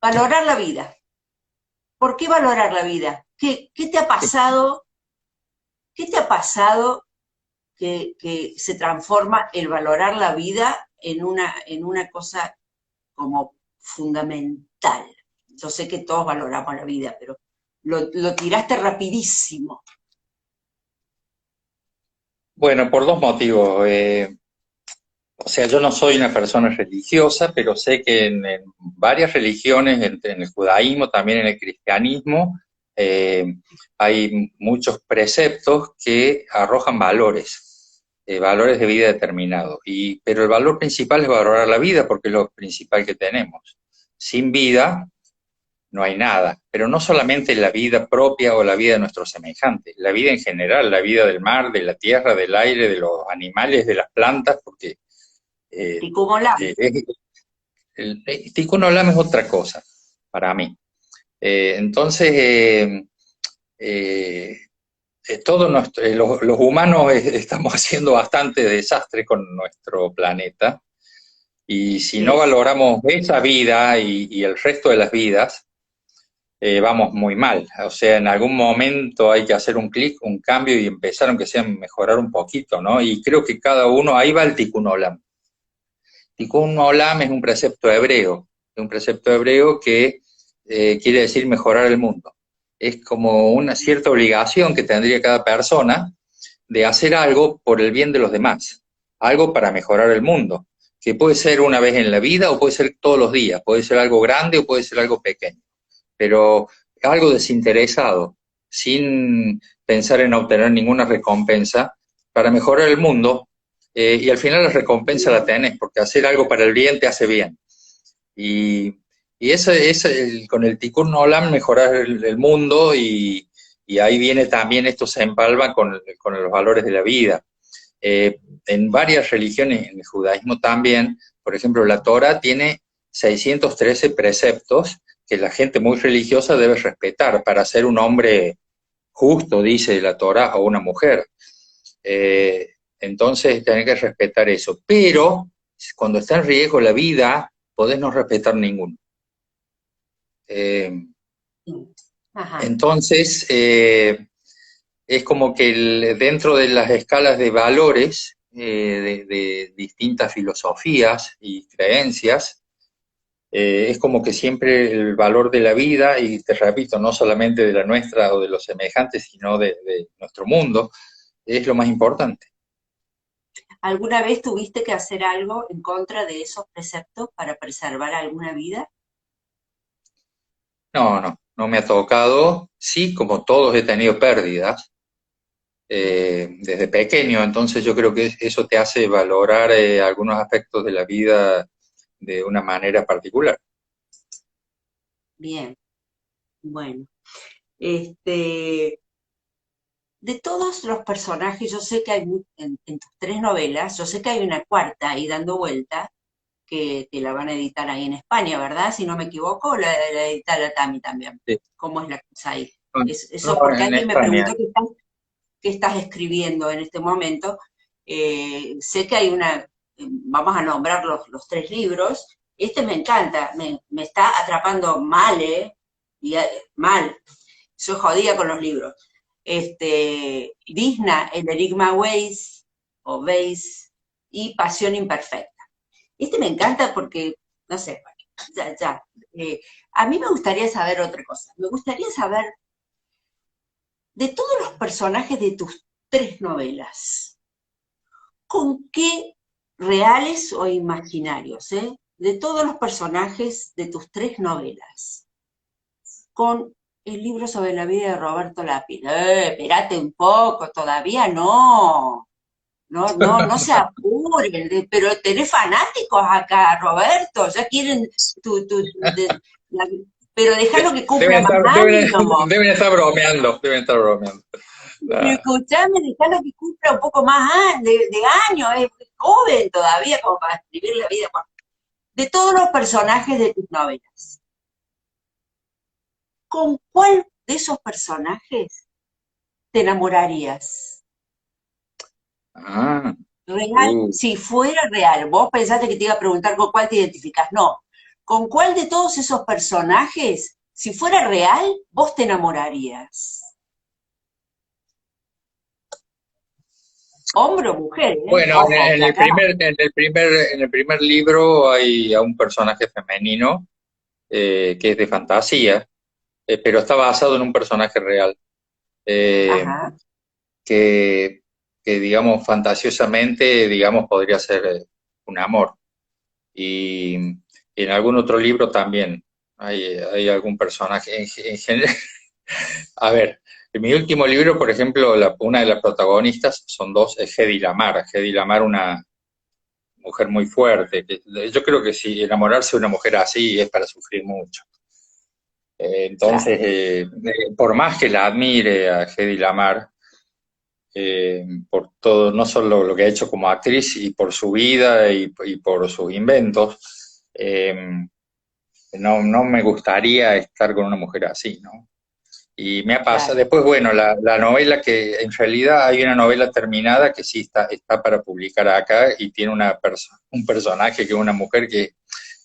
A: valorar la vida. ¿Por qué valorar la vida? ¿Qué te ha pasado? ¿Qué te ha pasado que se transforma el valorar la vida en una cosa como fundamental? Yo sé que todos valoramos la vida, pero lo tiraste rapidísimo.
B: Bueno, por dos motivos. O sea, yo no soy una persona religiosa, pero sé que en varias religiones, en el judaísmo, también en el cristianismo, hay muchos preceptos que arrojan valores, valores de vida determinados. Pero el valor principal es valorar la vida porque es lo principal que tenemos. Sin vida no hay nada, pero no solamente la vida propia o la vida de nuestros semejantes, la vida en general, la vida del mar, de la tierra, del aire, de los animales, de las plantas, porque
A: Tikkun Olam.
B: el Tikkun Olam es otra cosa para mí. Entonces, todos los humanos estamos haciendo bastante desastre con nuestro planeta, y si no valoramos esa vida y el resto de las vidas, vamos muy mal. O sea, en algún momento hay que hacer un clic, un cambio y empezar, aunque sea, a mejorar un poquito, ¿no? Y creo que cada uno, ahí va el Tikkun Olam. Tikkun Olam es un precepto hebreo que quiere decir mejorar el mundo. Es como una cierta obligación que tendría cada persona de hacer algo por el bien de los demás, algo para mejorar el mundo, que puede ser una vez en la vida o puede ser todos los días, puede ser algo grande o puede ser algo pequeño, pero algo desinteresado, sin pensar en obtener ninguna recompensa, para mejorar el mundo, y al final la recompensa la tenés, porque hacer algo para el bien te hace bien. Y eso es con el Tikkun Olam mejorar el mundo, y ahí viene también, esto se empalma con los valores de la vida. En varias religiones, en el judaísmo también, por ejemplo, la Torah tiene 613 preceptos que la gente muy religiosa debe respetar para ser un hombre justo, dice la Torah, o una mujer. Entonces, tenés que respetar eso. Pero, cuando está en riesgo la vida, podés no respetar ninguno. Entonces, es como que dentro de las escalas de valores de distintas filosofías y creencias, es como que siempre el valor de la vida, y te repito, no solamente de la nuestra o de los semejantes, sino de nuestro mundo, es lo más importante.
A: ¿Alguna vez tuviste que hacer algo en contra de esos preceptos para preservar alguna vida?
B: No me ha tocado. Sí, como todos he tenido pérdidas desde pequeño, entonces yo creo que eso te hace valorar algunos aspectos de la vida de una manera particular.
A: Bien, bueno. De todos los personajes, yo sé que hay en tus tres novelas, yo sé que hay una cuarta ahí dando vuelta, que la van a editar ahí en España, ¿verdad? Si no me equivoco, la edita la Tami también.
B: Sí.
A: ¿Cómo es la cosa ahí?
B: No,
A: Eso porque
B: en
A: alguien me
B: España.
A: preguntó qué estás escribiendo en este momento. Sé que hay vamos a nombrar los tres libros. Este me encanta, me está atrapando mal, mal. Soy jodida con los libros. Disna, el Enigma Ways, o Ways, y Pasión Imperfecta. Me encanta porque, no sé, ya. A mí me gustaría saber otra cosa. Me gustaría saber, de todos los personajes de tus tres novelas, ¿con qué reales o imaginarios, de todos los personajes de tus tres novelas, con el libro sobre la vida de Roberto Lápid? Espérate un poco, todavía no. No se apuren, pero tenés fanáticos acá, Roberto, ya quieren la- pero déjalo que cumpla más años.
B: Deben estar bromeando, deben estar bromeando.
A: Pero escuchame, déjalo que cumpla un poco más de años, es joven todavía como para escribir la vida. Bueno, de todos los personajes de tus novelas, ¿con cuál de esos personajes te enamorarías?
B: Ah,
A: Real, si fuera real, vos pensaste que te iba a preguntar con cuál te identificas, no. ¿Con cuál de todos esos personajes, si fuera real, vos te enamorarías? Hombre o mujer, ¿eh?
B: bueno,
A: Ojo, que acá.
B: en el primer libro hay a un personaje femenino que es de fantasía, pero está basado en un personaje real, eh,
A: Ajá.
B: que, digamos, fantasiosamente, digamos, podría ser un amor. Y en algún otro libro también hay algún personaje. En general, A ver, en mi último libro, por ejemplo, una de las protagonistas son dos, es Hedy Lamarr. Hedy Lamarr, una mujer muy fuerte. Yo creo que si enamorarse de una mujer así es para sufrir mucho.
A: Claro,
B: Entonces, por más que la admire a Hedy Lamarr, por todo, no solo lo que ha hecho como actriz y por su vida y por sus inventos, no me gustaría estar con una mujer así, ¿no? Y me ha pasado,
A: claro.
B: después, bueno, la novela que en realidad hay una novela terminada que sí está para publicar acá y tiene un personaje que es una mujer que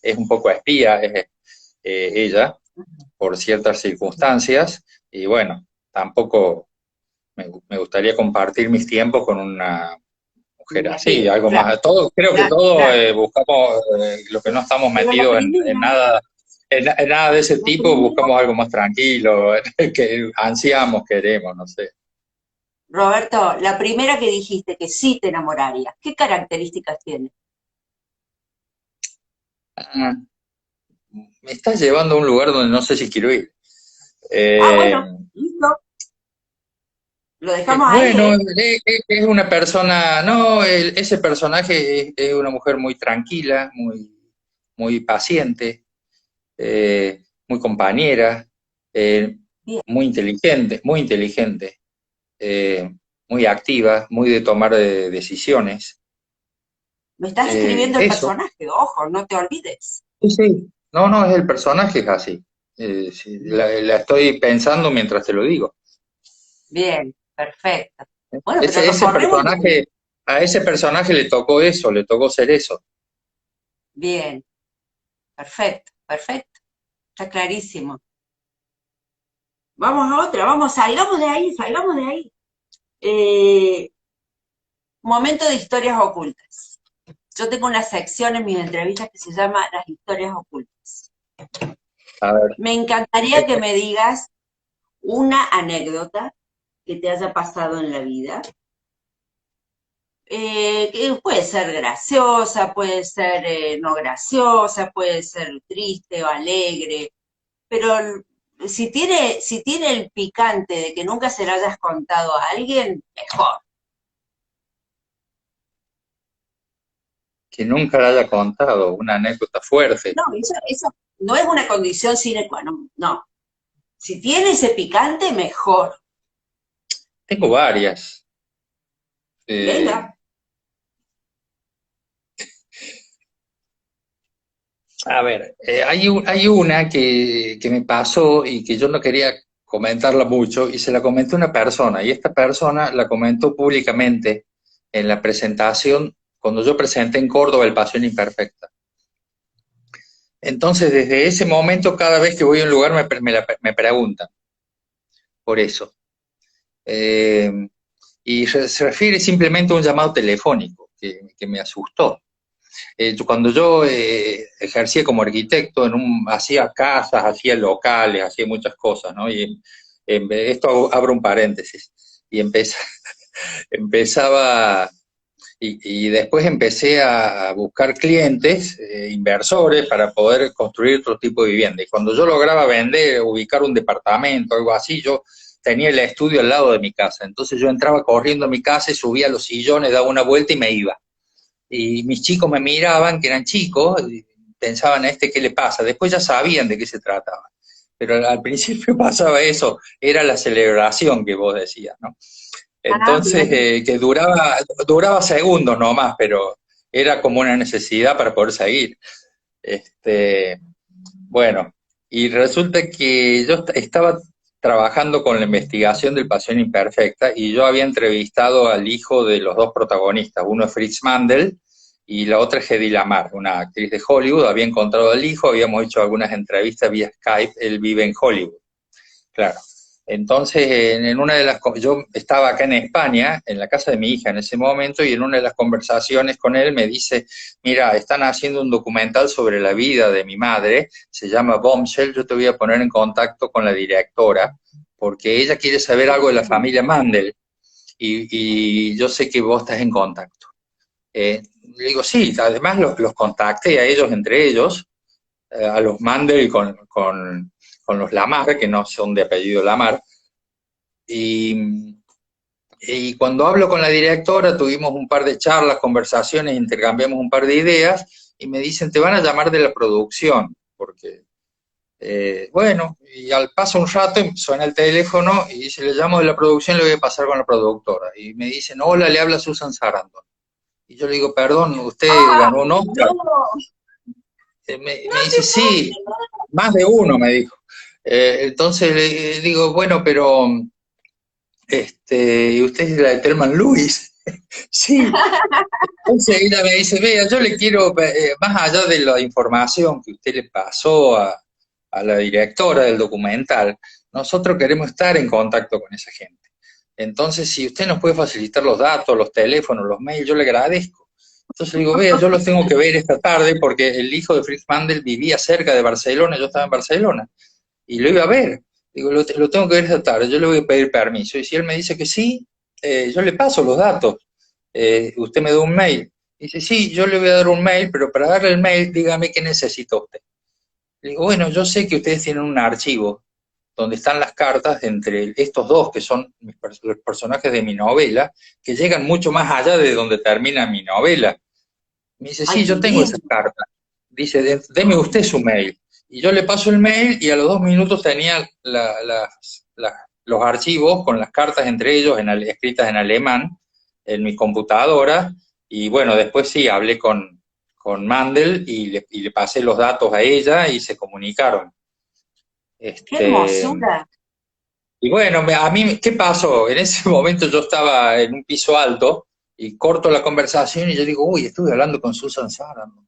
B: es un poco espía, es ella, por ciertas circunstancias, y bueno, tampoco me gustaría compartir mis tiempos con una
A: Me
B: mujer así,
A: imagino,
B: algo
A: claro,
B: más. Todo, creo que
A: claro,
B: todos
A: claro.
B: buscamos, lo que no estamos
A: Pero la
B: metidos en
A: primera,
B: nada, en nada de ese
A: la
B: tipo,
A: primera,
B: buscamos algo más tranquilo, que ansiamos, queremos, no sé.
A: Roberto, la primera que dijiste que sí te enamorarías, ¿qué características tiene?
B: Ah, me estás llevando a un lugar donde no sé si quiero ir.
A: Ah,
B: Eh,
A: bueno, listo, lo dejamos ahí,
B: bueno,
A: ¿eh?
B: es una persona, no, ese personaje es una mujer muy tranquila, muy paciente, muy compañera, eh,
A: Bien.
B: muy inteligente, eh, muy activa, muy de tomar decisiones.
A: Me estás describiendo el
B: Eso,
A: personaje, ojo, no te olvides.
B: sí, sí. No, no, es el personaje es así. Sí, la estoy pensando mientras te lo digo.
A: Bien, perfecto. Bueno, pero nos
B: Ese
A: corremos un poquito.
B: personaje, a ese personaje le tocó eso, le tocó ser eso.
A: Bien, perfecto, perfecto. Está clarísimo. Vamos a otra, vamos, salgamos de ahí, salgamos de ahí. Eh, momento de historias ocultas. Yo tengo una sección en mis entrevistas que se llama Las historias ocultas.
B: A ver,
A: Me encantaría que me digas una anécdota que te haya pasado en la vida, que puede ser graciosa, puede ser no graciosa, puede ser triste o alegre, pero si tiene el picante de que nunca se lo hayas contado a alguien, mejor.
B: que nunca le haya contado una anécdota fuerte.
A: No, eso no es una condición sine qua non, no. Si tiene ese picante, mejor.
B: Tengo varias. Eh,
A: Venga.
B: a ver, hay una que me pasó y que yo no quería comentarla mucho y se la comenté a una persona y esta persona la comentó públicamente en la presentación cuando yo presenté en Córdoba El Pasión Imperfecta. Entonces, desde ese momento, cada vez que voy a un lugar me preguntan por eso. Eh, y se refiere simplemente a un llamado telefónico que me asustó. Cuando yo ejercía como arquitecto, hacía casas, hacía locales, hacía muchas cosas, ¿no? Y esto abro un paréntesis. Y empezaba, y después empecé a buscar clientes, inversores, para poder construir otro tipo de vivienda. Y cuando yo lograba vender, ubicar un departamento, algo así, yo tenía el estudio al lado de mi casa. Entonces yo entraba corriendo a mi casa y subía a los sillones, daba una vuelta y me iba. Y mis chicos me miraban, que eran chicos, y pensaban, ¿a este qué le pasa? Después ya sabían de qué se trataba. Pero al principio pasaba eso, era la celebración que vos decías, ¿no?
A: Ah,
B: Entonces,
A: bien.
B: que duraba segundos nomás, pero era como una necesidad para poder seguir. Este, bueno, y resulta que yo estaba trabajando con la investigación del Pasión Imperfecta y yo había entrevistado al hijo de los dos protagonistas, uno es Fritz Mandel y la otra es Hedy Lamarr, una actriz de Hollywood, había encontrado al hijo, habíamos hecho algunas entrevistas vía Skype, él vive en Hollywood, claro. Entonces, en una de yo estaba acá en España, en la casa de mi hija en ese momento, y en una de las conversaciones con él me dice, mira, están haciendo un documental sobre la vida de mi madre, se llama Bombshell, yo te voy a poner en contacto con la directora, porque ella quiere saber algo de la familia Mandel, y yo sé que vos estás en contacto. Le digo, sí, además los contacté a ellos entre ellos, a los Mandel con los Lamar, que no son de apellido Lamar, y cuando hablo con la directora, tuvimos un par de charlas, conversaciones, intercambiamos un par de ideas, y me dicen, te van a llamar de la producción, porque, bueno, y al paso un rato suena el teléfono y dice, le llamo de la producción, le voy a pasar con la productora. Y me dicen, hola, le habla Susan Sarandon. Y yo le digo, perdón, usted
A: ¡Ay,
B: ganó un Oscar.
A: no!
B: Me dice, sí, más de uno, me dijo. Entonces le digo, bueno, pero ¿y usted es la de Thelma Lewis? Sí. Entonces ella me dice, vea, yo le quiero, más allá de la información que usted le pasó a la directora del documental, nosotros queremos estar en contacto con esa gente. Entonces, si usted nos puede facilitar los datos, los teléfonos, los mails, yo le agradezco. Entonces le digo, vea, yo los tengo que ver esta tarde porque el hijo de Fritz Mandel vivía cerca de Barcelona, yo estaba en Barcelona, y lo iba a ver. Digo, lo tengo que ver esta tarde, yo le voy a pedir permiso. Y si él me dice que sí, yo le paso los datos. Usted me da un mail. Dice, sí, yo le voy a dar un mail, pero para darle el mail, dígame qué necesita usted. Le digo, bueno, yo sé que ustedes tienen un archivo donde están las cartas entre estos dos, que son los personajes de mi novela, que llegan mucho más allá de donde termina mi novela. Me dice,
A: ¡Ay,
B: sí,
A: qué
B: yo tengo
A: bien!
B: esas cartas. Dice, deme usted su mail. Y yo le paso el mail y a los 2 minutos tenía los archivos con las cartas entre ellos escritas en alemán en mi computadora. Y bueno, después sí, hablé con Mandel y le pasé los datos a ella y se comunicaron.
A: ¡Qué
B: Este,
A: hermosura!
B: y bueno, a mí, ¿qué pasó? En ese momento yo estaba en un piso alto y corto la conversación y yo digo, uy, estuve hablando con Susan Sarandon.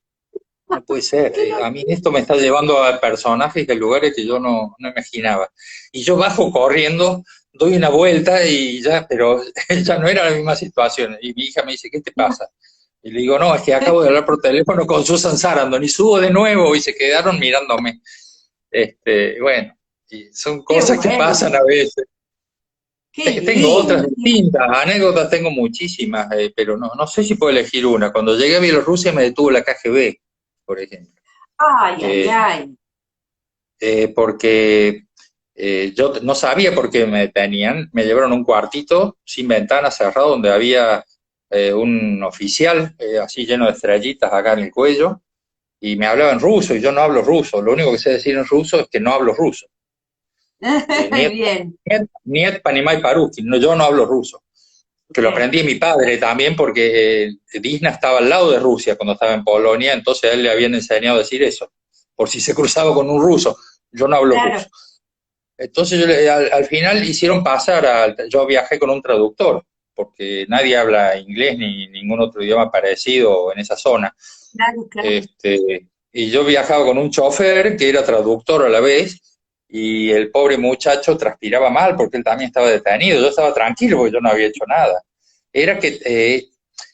B: No puede ser.
A: ¡Qué
B: A mí esto me está llevando a personajes de lugares que yo no imaginaba. Y yo bajo corriendo, doy una vuelta y ya, pero ya no era la misma situación. Y mi hija me dice, ¿qué te pasa? Y le digo, no, es que acabo de hablar por teléfono con Susan Sarandon y subo de nuevo y se quedaron mirándome. Bueno, y son
A: qué
B: cosas que pasan
A: bueno!
B: a veces.
A: ¡Qué
B: Tengo otras
A: lindo!
B: distintas, anécdotas tengo muchísimas, pero no sé si puedo elegir una. Cuando llegué a Bielorrusia me detuvo la KGB, por ejemplo.
A: ¡Ay, ay,
B: Eh,
A: ay!
B: Porque yo no sabía por qué me detenían, me llevaron a un cuartito sin ventana cerrado donde había un oficial así lleno de estrellitas acá en el cuello y me hablaba en ruso y yo no hablo ruso, lo único que sé decir en ruso es que no hablo ruso. Niet,
A: Bien,
B: niet panimay paruski, no, yo no hablo ruso, que lo
A: bien,
B: aprendí de mi padre también porque Disna estaba al lado de Rusia cuando estaba en Polonia, entonces a él le habían enseñado a decir eso, por si se cruzaba con un ruso, yo no hablo ruso.
A: claro.
B: Entonces al final hicieron pasar, yo viajé con un traductor, porque nadie habla inglés ni ningún otro idioma parecido en esa zona.
A: Claro, claro.
B: Y yo viajaba con un chofer que era traductor a la vez, y el pobre muchacho transpiraba mal porque él también estaba detenido. Yo estaba tranquilo porque yo no había hecho nada. Era que,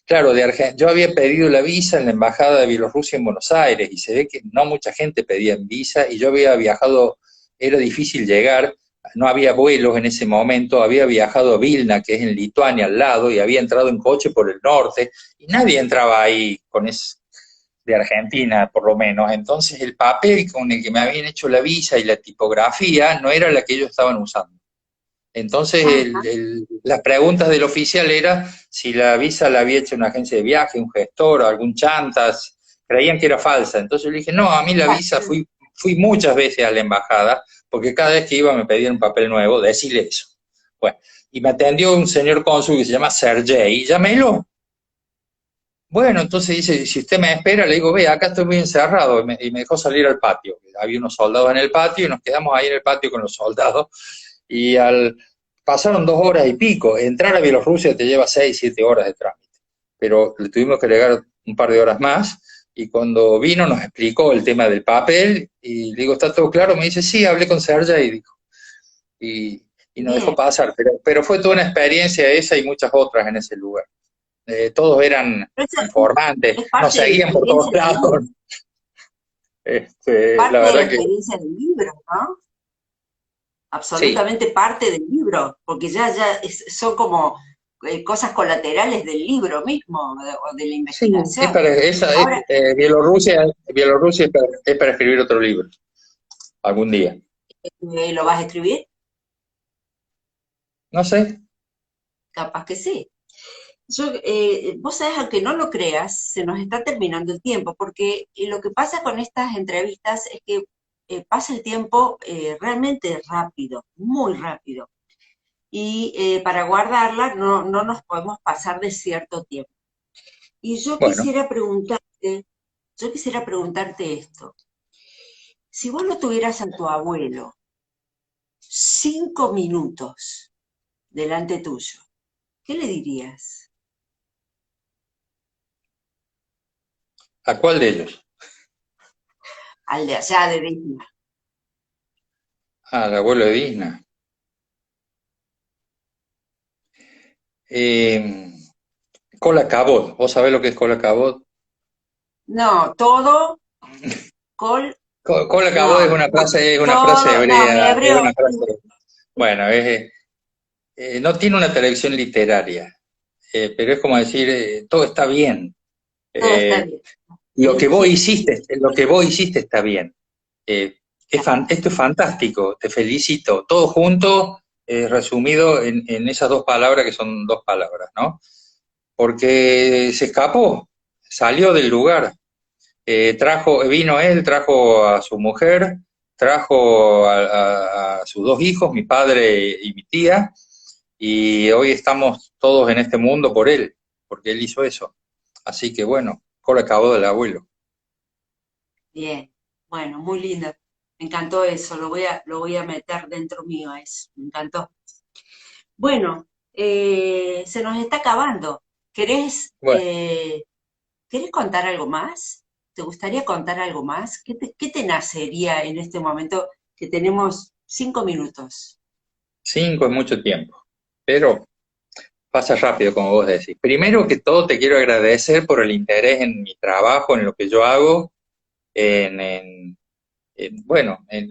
B: claro, yo había pedido la visa en la Embajada de Bielorrusia en Buenos Aires y se ve que no mucha gente pedía visa y yo había viajado, era difícil llegar, no había vuelos en ese momento, había viajado a Vilna, que es en Lituania al lado, y había entrado en coche por el norte y nadie entraba ahí con ese de Argentina, por lo menos. Entonces el papel con el que me habían hecho la visa y la tipografía no era la que ellos estaban usando. Entonces
A: Ajá,
B: las preguntas del oficial era si la visa la había hecho una agencia de viaje, un gestor, algún chantas, creían que era falsa. Entonces yo le dije, no, a mí la visa
A: claro.
B: fui muchas veces a la embajada, porque cada vez que iba me pedían un papel nuevo, decirle eso. Bueno, y me atendió un señor cónsul que se llama Sergey, llámelo. Bueno, entonces dice, si usted me espera, le digo, ve, acá estoy muy encerrado, y me dejó salir al patio. Había unos soldados en el patio y nos quedamos ahí en el patio con los soldados. Y pasaron 2 horas y pico. Entrar a Bielorrusia te lleva 6, 7 horas de trámite. Pero le tuvimos que agregar un par de horas más. Y cuando vino nos explicó el tema del papel. Y le digo, ¿está todo claro? Me dice, sí, hablé con Sergey y dijo. Y nos dejó
A: Bien.
B: pasar. Pero fue toda una experiencia esa y muchas otras en ese lugar. Todos eran
A: Pero eso
B: informantes,
A: es
B: nos
A: parte de la
B: seguían por todos
A: experiencia del
B: lados.
A: libro.
B: La
A: Parte de la
B: verdad que
A: experiencia del libro, ¿no?
B: sí,
A: Absolutamente parte del libro, porque son como cosas colaterales del libro mismo o de la
B: sí,
A: investigación.
B: esa
A: Ahora,
B: Bielorrusia es para escribir otro libro, algún día.
A: ¿Lo vas a escribir?
B: No sé.
A: Capaz que sí. Vos sabés, aunque no lo creas, se nos está terminando el tiempo, porque lo que pasa con estas entrevistas es que pasa el tiempo realmente rápido, muy rápido, y para guardarla no nos podemos pasar de cierto tiempo. Y
B: Bueno,
A: yo quisiera preguntarte esto, si vos no tuvieras a tu abuelo 5 minutos delante tuyo, ¿qué le dirías?
B: ¿a cuál de ellos?
A: Al de allá de Disney.
B: Ah, al abuelo de Disney. Eh, Cola Cabot. ¿Vos sabés lo que es Cola Cabot?
A: No, todo col,
B: Cola Cabot
A: no,
B: es una frase
A: todo, no, mi
B: hebrea, es una
A: hebreo,
B: frase, bueno, no tiene una traducción literaria, pero es como decir, todo está bien.
A: todo está
B: Eh,
A: bien. Entiendo.
B: Lo que vos hiciste está bien. Eh, Esto es fantástico, te felicito. Todo junto, resumido en esas dos palabras que son dos palabras, ¿no? Porque se escapó, salió del lugar, vino él, trajo a su mujer, trajo a sus dos hijos, mi padre y mi tía, y hoy estamos todos en este mundo por él, porque él hizo eso. Así que bueno, Cola acabó del abuelo.
A: Bien, bueno, muy lindo. Me encantó eso, lo voy a meter dentro mío a eso, me encantó. Bueno, se nos está acabando.
B: Bueno,
A: ¿Querés contar algo más? ¿Te gustaría contar algo más? Qué te nacería en este momento que tenemos 5 minutos?
B: 5 es mucho tiempo, pero pasa rápido, como vos decís. Primero que todo, te quiero agradecer por el interés en mi trabajo, en lo que yo hago, en, en-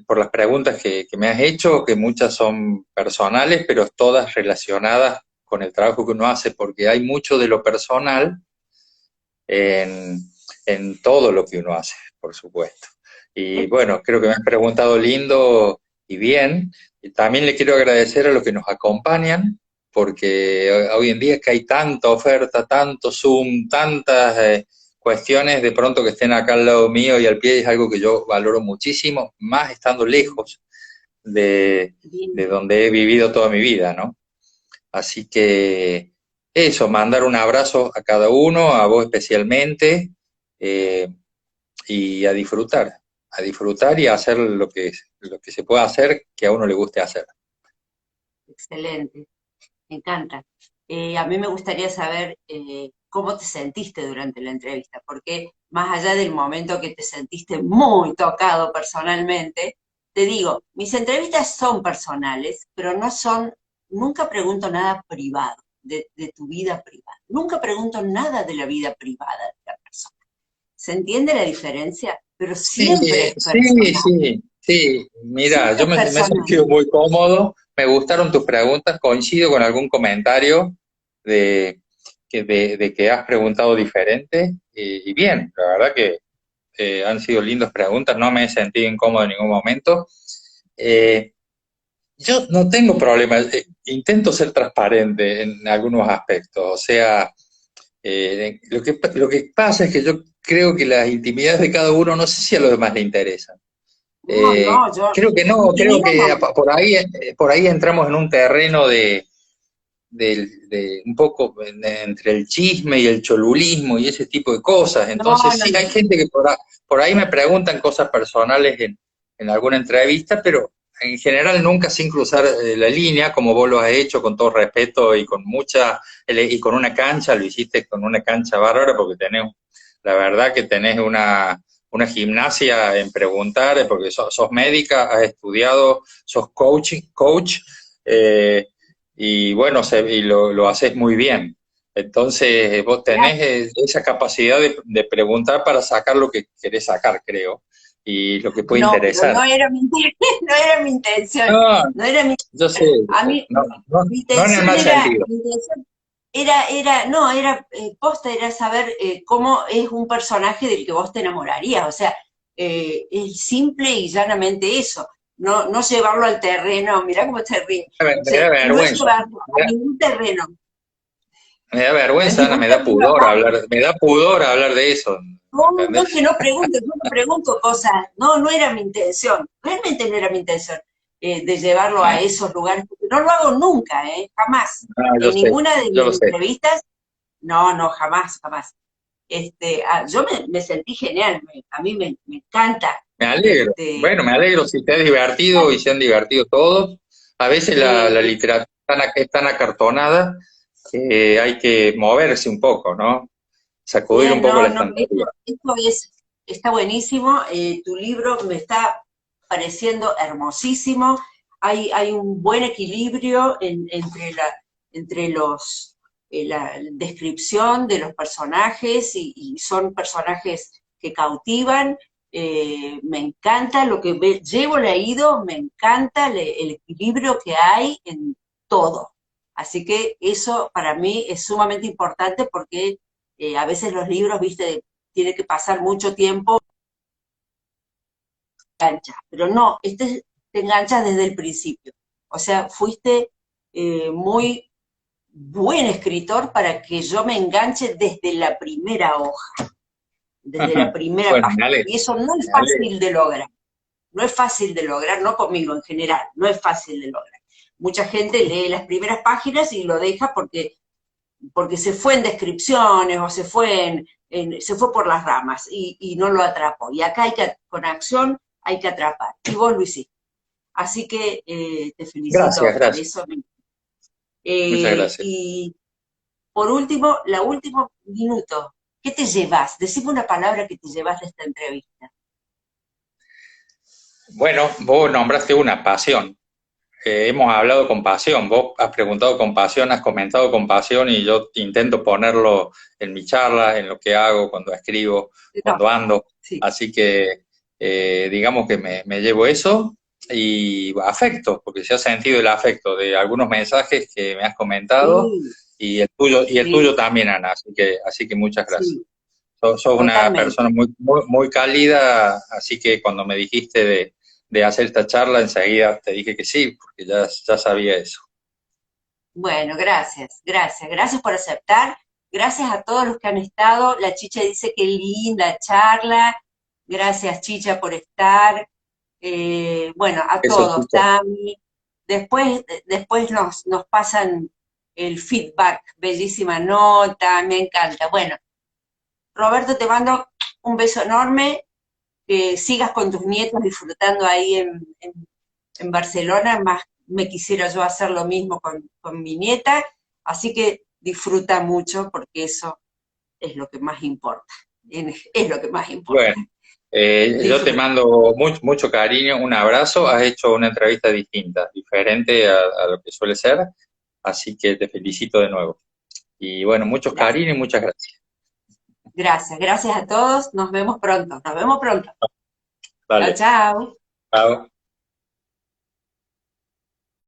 B: por las preguntas que me has hecho, que muchas son personales, pero todas relacionadas con el trabajo que uno hace, porque hay mucho de lo personal en, en todo lo que uno hace, por supuesto. Y bueno, creo que me han preguntado lindo y bien. Y también le quiero agradecer a los que nos acompañan, porque hoy en día es que hay tanta oferta, tanto Zoom, tantas cuestiones de pronto que estén acá al lado mío y al pie, es algo que yo valoro muchísimo, más estando lejos de, de
A: Bien,
B: donde he vivido toda mi vida, ¿no? Así que eso, mandar un abrazo a cada uno, a vos especialmente, eh, y a disfrutar y a hacer lo que se pueda hacer que a uno le guste hacer.
A: excelente. Me encanta. A mí me gustaría saber cómo te sentiste durante la entrevista, porque más allá del momento que te sentiste muy tocado personalmente, te digo, mis entrevistas son personales, pero no son, nunca pregunto nada privado, de tu vida privada. Nunca pregunto nada de la vida privada de la persona. ¿Se entiende la diferencia? Pero
B: Sí,
A: siempre es
B: sí,
A: personal.
B: sí, sí. Mira,
A: Siempre es
B: me he
A: personal.
B: sentido muy cómodo, me gustaron tus preguntas, coincido con algún comentario de de que has preguntado diferente y bien, la verdad que han sido lindas preguntas, no me he sentido incómodo en ningún momento. Eh, yo no tengo problemas, intento ser transparente en algunos aspectos, o sea, lo que pasa es que yo creo que las intimidades de cada uno no sé si a los demás le interesan.
A: No, no, yo,
B: Creo que no, creo
A: intimidad
B: que
A: no.
B: por ahí entramos en un terreno de un poco entre el chisme y el cholulismo y ese tipo de cosas.
A: No,
B: Entonces
A: no,
B: sí, hay
A: no.
B: gente que por ahí me preguntan cosas personales en alguna entrevista, pero en general nunca sin cruzar la línea, como vos lo has hecho con todo respeto y con y con una cancha, lo hiciste con una cancha bárbara porque tenés, la verdad que tenés una gimnasia en preguntar, porque sos médica, has estudiado, sos coach, eh, y bueno, lo haces muy bien. Entonces, vos tenés
A: Gracias.
B: esa capacidad de preguntar para sacar lo que querés sacar, creo, y lo que puede
A: No, pero
B: interesar.
A: no era mi, no era mi intención.
B: No,
A: No era mi,
B: yo sé,
A: a mí,
B: no, no, no en el mal sentido.
A: mi intención no, era posta, era saber cómo es un personaje del que vos te enamorarías. O sea, es simple y llanamente eso. no llevarlo al terreno, mirá cómo te ríes,
B: Me da
A: no
B: vergüenza.
A: llevarlo a ningún terreno,
B: Me da
A: a
B: vergüenza, Ana,
A: ningún terreno.
B: me da pudor hablar de eso,
A: No, no, que
B: ¿entendés?
A: no pregunto, yo no pregunto cosas, no era mi intención, realmente no era mi intención de llevarlo a
B: Ah,
A: esos lugares, porque no lo hago nunca, jamás.
B: yo
A: En
B: sé,
A: ninguna de
B: yo
A: mis
B: lo sé.
A: entrevistas, no, jamás, jamás. Yo me sentí genial, a mí me encanta.
B: Me alegro.
A: Este,
B: Bueno, me alegro si te has divertido y se han divertido todos. A veces la
A: eh,
B: literatura es tan acartonada que hay que moverse un poco, ¿no? Sacudir un
A: Bien,
B: poco
A: no,
B: la
A: no,
B: estantería.
A: esto está buenísimo. Tu libro me está pareciendo hermosísimo. Hay un buen equilibrio entre la descripción de los personajes y son personajes que cautivan. Me encanta lo que llevo leído, me encanta el equilibrio que hay en todo. Así que eso para mí es sumamente importante porque a veces los libros, viste, tiene que pasar mucho tiempo, engancha, pero no, te enganchas desde el principio. O sea, fuiste muy buen escritor para que yo me enganche desde la primera hoja, desde la primera
B: Bueno,
A: página. Y eso no es
B: me alegro.
A: fácil de lograr. No es fácil de lograr, no conmigo en general, no es fácil de lograr. Mucha gente lee las primeras páginas y lo deja porque se fue en descripciones o se fue por las ramas y no lo atrapó. Y acá con acción hay que atrapar. Y vos lo hiciste. Así que te
B: Gracias,
A: felicito por
B: gracias.
A: eso.
B: Muchas gracias.
A: Y por último, la último minuto. ¿Qué te llevas? Decime una palabra que te llevas de esta entrevista.
B: Bueno, vos nombraste una pasión. Hemos hablado con pasión, vos has preguntado con pasión, has comentado con pasión y yo intento ponerlo en mi charla, en lo que hago, cuando escribo,
A: No,
B: cuando ando.
A: sí.
B: Así que digamos que me llevo eso y afecto, porque se ha sentido el afecto de algunos mensajes que me has comentado
A: Sí,
B: y el
A: sí,
B: tuyo también, Ana. Así que muchas gracias.
A: sí,
B: Sos una
A: totalmente.
B: persona muy cálida, así que cuando me dijiste de hacer esta charla, enseguida te dije que sí, porque ya sabía eso.
A: Bueno, gracias por aceptar. Gracias a todos los que han estado. La Chicha dice que linda charla. Gracias, Chicha, por estar. Bueno, a
B: Eso,
A: todos,
B: chica.
A: Tami. Después nos pasan el feedback. Bellísima nota, me encanta. Bueno, Roberto, te mando un beso enorme. Que sigas con tus nietos disfrutando ahí en Barcelona, más me quisiera yo hacer lo mismo con mi nieta, así que disfruta mucho porque eso es lo que más importa, es lo que más importa.
B: Bueno, yo te
A: Disfruta.
B: mando mucho cariño, un abrazo. Has hecho una entrevista distinta, diferente a lo que suele ser, así que te felicito de nuevo. Y bueno, muchos
A: Gracias,
B: cariños y muchas gracias.
A: gracias a todos, nos vemos pronto, nos vemos pronto. Chao,
B: Vale,
A: chao.
B: chao.